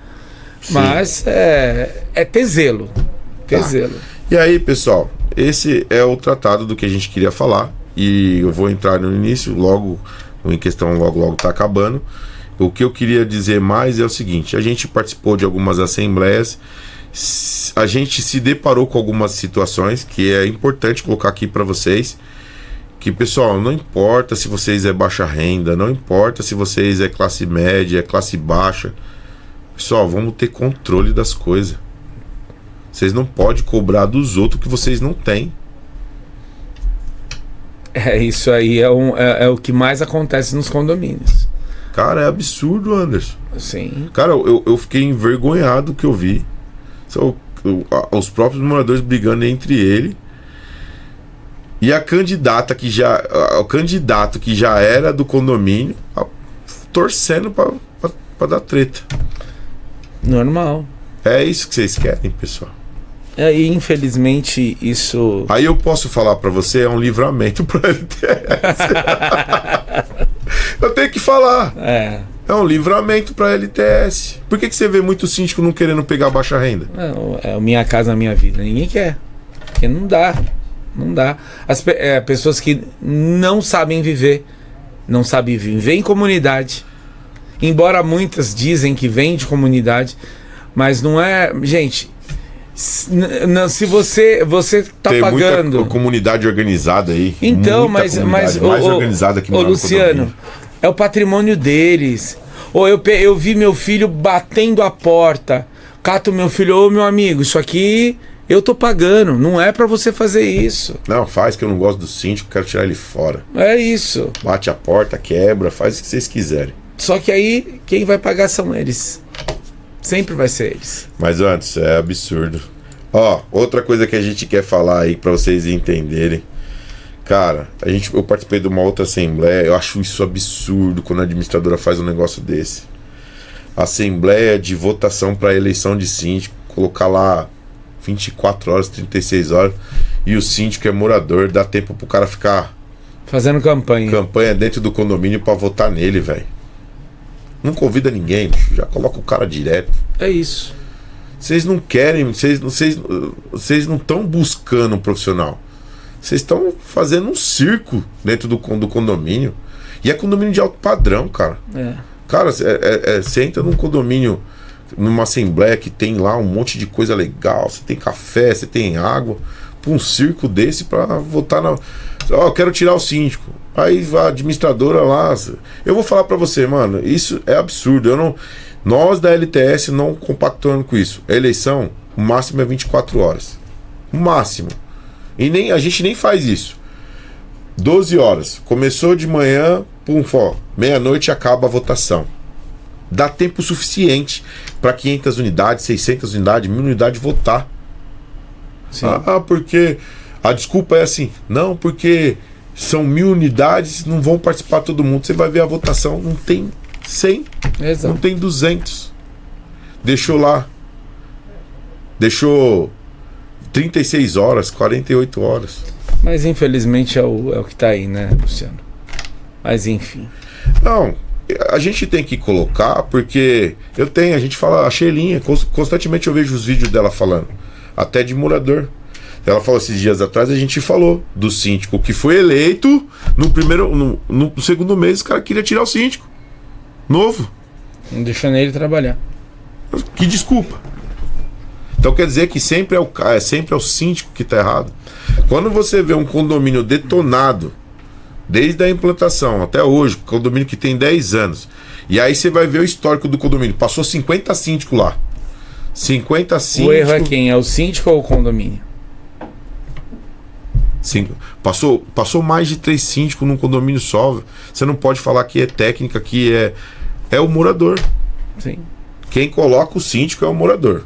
Sim. Mas é ter zelo. Zelo. E aí, pessoal, esse é o tratado do que a gente queria falar. E eu vou entrar no início, logo tá acabando. O que eu queria dizer mais é o seguinte: a gente participou de algumas assembleias, a gente se deparou com algumas situações que é importante colocar aqui para vocês. Que, pessoal, não importa se vocês é baixa renda, não importa se vocês é classe média, é classe baixa. Pessoal, vamos ter controle das coisas. Vocês não podem cobrar dos outros que vocês não têm. Isso aí é o que mais acontece nos condomínios. Cara, é absurdo, Anderson. Sim. Cara, eu fiquei envergonhado do que eu vi. Os próprios moradores brigando entre ele. E o candidato que já era do condomínio torcendo pra dar treta. Normal. É isso que vocês querem, pessoal. E infelizmente isso... Aí eu posso falar pra você, é um livramento pra LTS. Eu tenho que falar. É um livramento pra LTS. Por que você vê muito síndico não querendo pegar baixa renda? Não, é Minha Casa Minha Vida. Ninguém quer. Porque não dá. Não dá. As pessoas que não sabem viver em comunidade. Embora muitas dizem que vêm de comunidade, mas não é... Gente, se você tá tem pagando... muita comunidade organizada aí. Então, mas mais organizada que mora no Luciano, é o patrimônio deles. Eu vi meu filho batendo a porta. Cato meu filho, meu amigo, isso aqui... Eu tô pagando, não é pra você fazer isso. Não, faz que eu não gosto do síndico, quero tirar ele fora. É isso. Bate a porta, quebra, faz o que vocês quiserem. Só que aí, quem vai pagar são eles. Sempre vai ser eles. Mas antes, é absurdo. Outra coisa que a gente quer falar aí pra vocês entenderem. Cara, eu participei de uma outra assembleia, eu acho isso absurdo quando a administradora faz um negócio desse. Assembleia de votação pra eleição de síndico, colocar lá 24 horas, 36 horas, e o síndico é morador, dá tempo pro cara ficar Fazendo campanha. Campanha dentro do condomínio pra votar nele, velho. Não convida ninguém, bicho. Já coloca o cara direto. É isso. Vocês não querem, vocês não estão buscando um profissional. Vocês estão fazendo um circo dentro do condomínio. E é condomínio de alto padrão, cara. Cara, você entra num condomínio, numa assembleia que tem lá um monte de coisa legal. Você tem café, você tem água. Pra um circo desse pra votar na... Ó, eu quero tirar o síndico. Aí a administradora lá... Eu vou falar pra você, mano, isso é absurdo. Nós da LTS não compactuamos com isso. A eleição, o máximo é 24 horas. O máximo. E a gente nem faz isso. 12 horas. Começou de manhã, pum, meia-noite acaba a votação. Dá tempo suficiente para 500 unidades, 600 unidades, 1000 unidades votar. Sim. Porque a desculpa é assim. Não, porque são 1000 unidades, não vão participar todo mundo. Você vai ver a votação, não tem 100, exato. Não tem 200. Deixou lá. Deixou 36 horas, 48 horas. Mas infelizmente é o que tá aí, né, Luciano? Mas enfim. Não, a gente tem que colocar, porque a gente fala, a Sheilinha, constantemente eu vejo os vídeos dela falando, até de morador. Ela falou esses dias atrás, a gente falou do síndico que foi eleito no segundo mês, o cara queria tirar o síndico novo. Não deixando ele trabalhar. Que desculpa. Então quer dizer que sempre é o síndico que está errado. Quando você vê um condomínio detonado, desde a implantação até hoje, condomínio que tem 10 anos, e aí você vai ver o histórico do condomínio, passou 50 síndicos lá. 50 síndicos. O erro é quem? É o síndico ou o condomínio? Sim. Passou mais de 3 síndicos num condomínio só. Você não pode falar que é técnica, que é o morador. Sim. Quem coloca o síndico é o morador.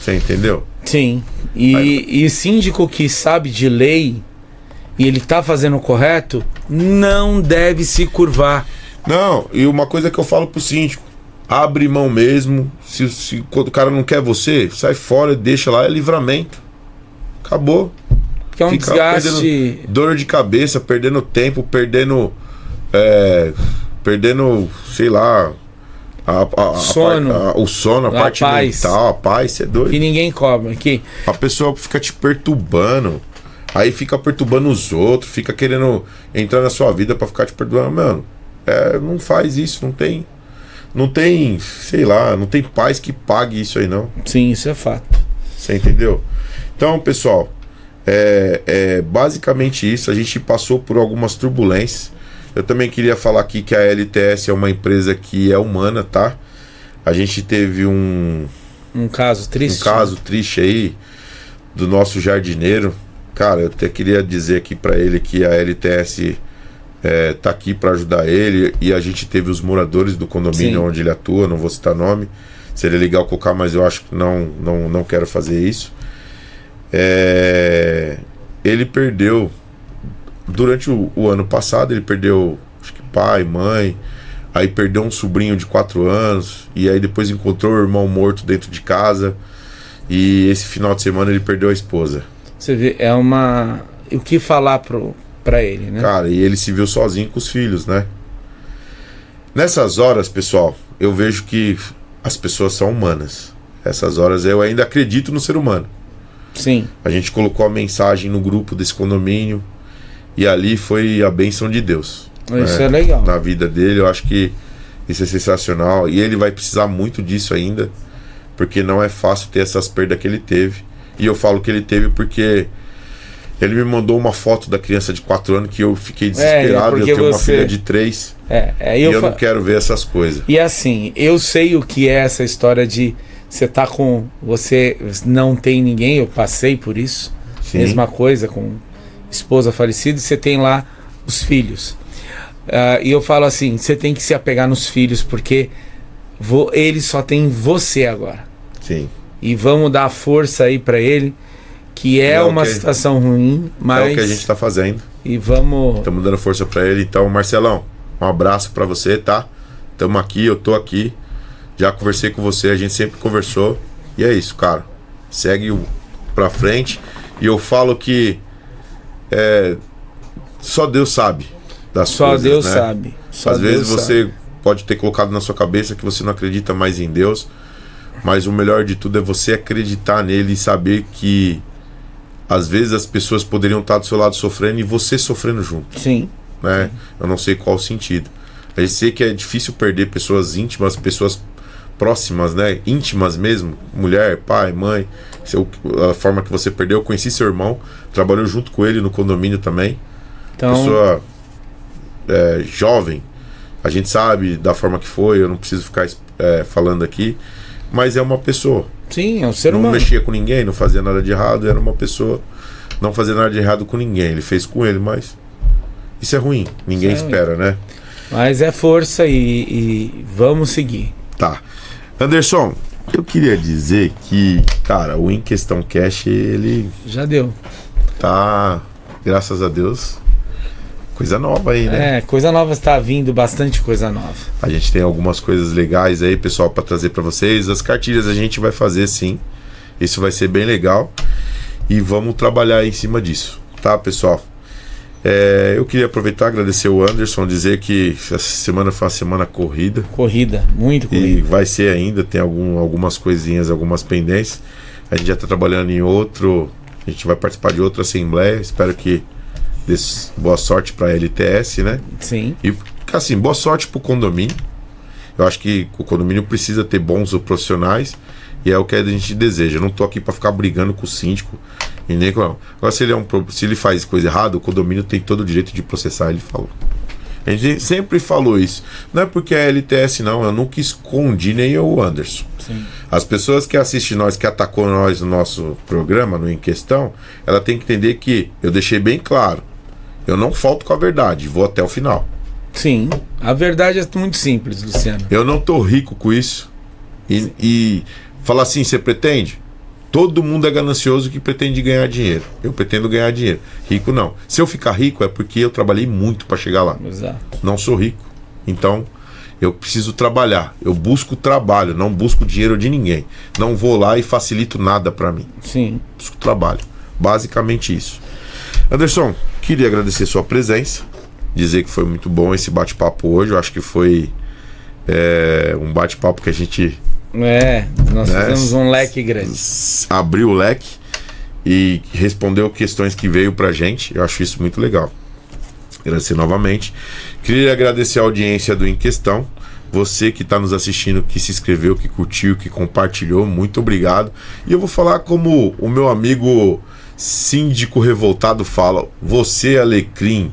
Você entendeu? Sim. E síndico que sabe de lei e ele tá fazendo o correto, não deve se curvar. Não, e uma coisa que eu falo pro síndico, abre mão mesmo. Se quando o cara não quer você, sai fora, deixa lá, é livramento. Acabou. Que é um desgaste. Dor de cabeça, perdendo tempo, perdendo, sei lá, o sono, a parte mental, a paz, você é doido. Que ninguém cobra. A pessoa fica te perturbando, aí fica perturbando os outros, fica querendo entrar na sua vida pra ficar te perturbando. Mano, não faz isso, não tem, sei lá, não tem paz que pague isso aí, não. Sim, isso é fato. Você entendeu? Então, pessoal, basicamente isso. A gente passou por algumas turbulências. Eu também queria falar aqui que a LTS é uma empresa que é humana, tá? A gente teve um caso triste. Um caso triste aí do nosso jardineiro. Cara, eu até queria dizer aqui pra ele que a LTS tá aqui pra ajudar ele. E a gente teve os moradores do condomínio onde ele atua, não vou citar nome. Seria legal colocar, mas eu acho que não quero fazer isso. Ele perdeu durante o ano passado, ele perdeu, acho que pai, mãe, aí perdeu um sobrinho de 4 anos, e aí depois encontrou o irmão morto dentro de casa, e esse final de semana ele perdeu a esposa. Você vê, o que falar pra ele, né? Cara, e ele se viu sozinho com os filhos, né? Nessas horas, pessoal, eu vejo que as pessoas são humanas. Essas horas eu ainda acredito no ser humano. Sim. A gente colocou a mensagem no grupo desse condomínio, e ali foi a bênção de Deus. Isso é legal. Na vida dele, eu acho que isso é sensacional. E ele vai precisar muito disso ainda, porque não é fácil ter essas perdas que ele teve. E eu falo que ele teve porque ele me mandou uma foto da criança de 4 anos que eu fiquei desesperado. Eu tenho uma filha de 3. E eu não quero ver essas coisas. E assim, eu sei o que é essa história de você não tem ninguém. Eu passei por isso. Sim. Mesma coisa com esposa falecida, e você tem lá os filhos. E eu falo assim, você tem que se apegar nos filhos, porque ele só tem você agora. Sim. E vamos dar força aí pra ele, que é uma situação ruim, mas... É o que a gente tá fazendo. E vamos... Estamos dando força pra ele. Então, Marcelão, um abraço pra você, tá? Estamos aqui, eu tô aqui. Já conversei com você, a gente sempre conversou. E é isso, cara. Segue pra frente. E eu falo que só Deus sabe das Só coisas, Deus né? sabe. Só Às vezes Deus você sabe. pode ter colocado na sua cabeça que você não acredita mais em Deus, mas o melhor de tudo é você acreditar nele e saber que às vezes as pessoas poderiam estar do seu lado sofrendo e você sofrendo junto, Sim. né? Eu não sei qual o sentido. A gente sei que é difícil perder pessoas íntimas, pessoas próximas, né? Íntimas mesmo, mulher, pai, mãe. A forma que você perdeu, eu conheci seu irmão, trabalhou junto com ele no condomínio também. Então, Pessoa jovem, a gente sabe da forma que foi, eu não preciso ficar falando aqui, mas é uma pessoa. sim, é um ser Não humano. mexia com ninguém, não fazia nada de errado, era uma pessoa, não fazia nada de errado com ninguém. Ele fez com ele, mas isso é ruim, ninguém Isso é espera, né? Mas é força e vamos seguir. Tá. Anderson, eu queria dizer que, cara, o Em Questão Cash, ele Já deu. tá, graças a Deus, coisa nova aí, né? Coisa nova está vindo, bastante coisa nova. A gente tem algumas coisas legais aí, pessoal, para trazer para vocês. As cartilhas a gente vai fazer, sim. Isso vai ser bem legal. E vamos trabalhar em cima disso, tá, pessoal? Eu queria aproveitar e agradecer o Anderson, dizer que essa semana foi uma semana corrida. Corrida, muito E corrida. vai ser ainda, tem algumas coisinhas, algumas pendências. A gente já está trabalhando em outro. A gente vai participar de outra assembleia. Espero que dê boa sorte para a LTS, né? Sim. E assim, boa sorte pro condomínio. Eu acho que o condomínio precisa ter bons profissionais e é o que a gente deseja. Eu não tô aqui para ficar brigando com o síndico e nem com. Agora, se ele faz coisa errada, o condomínio tem todo o direito de processar, ele falou. A gente sempre falou isso. Não é porque é LTS, não. Eu nunca escondi, nem eu, o Anderson. Sim. As pessoas que assistem nós, que atacou nós no nosso programa, no Em Questão, ela tem que entender que eu deixei bem claro. Eu não falto com a verdade, vou até o final. Sim. A verdade é muito simples, Luciano. Eu não tô rico com isso. E falar assim, você pretende? Todo mundo é ganancioso que pretende ganhar dinheiro. Eu pretendo ganhar dinheiro. Rico não. Se eu ficar rico é porque eu trabalhei muito para chegar lá. Exato. Não sou rico. Então, eu preciso trabalhar. Eu busco trabalho, não busco dinheiro de ninguém. Não vou lá e facilito nada para mim. Sim. Busco trabalho. Basicamente isso. Anderson, queria agradecer sua presença. Dizer que foi muito bom esse bate-papo hoje. Eu acho que foi um bate-papo que a gente Nós fizemos um leque grande. abriu o leque e respondeu questões que veio pra gente. Eu acho isso muito legal. Agradecer novamente. Queria agradecer a audiência do Em Questão. Você que está nos assistindo, que se inscreveu, que curtiu, que compartilhou, muito obrigado. E eu vou falar como o meu amigo síndico revoltado fala. Você, Alecrim,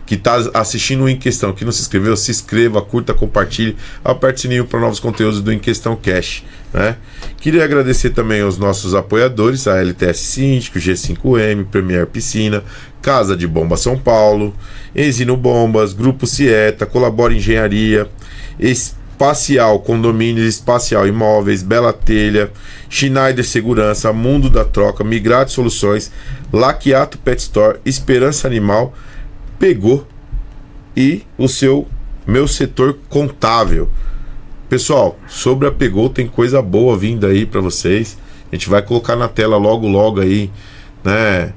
que está assistindo o Em Questão, que não se inscreveu, se inscreva, curta, compartilhe, aperte o sininho para novos conteúdos do Em Questão Cash, né? Queria agradecer também aos nossos apoiadores, a LTS Síndico, G5M, Premier Piscina, Casa de Bomba São Paulo, Ensino Bombas, Grupo Cieta, Colabora Engenharia, Espacial Condomínios, Espacial Imóveis, Bela Telha, Schneider Segurança, Mundo da Troca, Migrate Soluções, Laquiato Pet Store, Esperança Animal, Pegou e meu setor contábil. Pessoal, sobre a Pegou tem coisa boa vindo aí para vocês. A gente vai colocar na tela logo aí, né,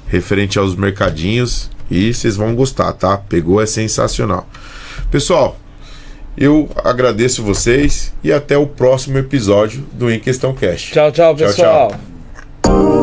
referente aos mercadinhos, e vocês vão gostar, tá? Pegou é sensacional. Pessoal, eu agradeço vocês e até o próximo episódio do Em Questão Cash. Tchau, pessoal. Tchau.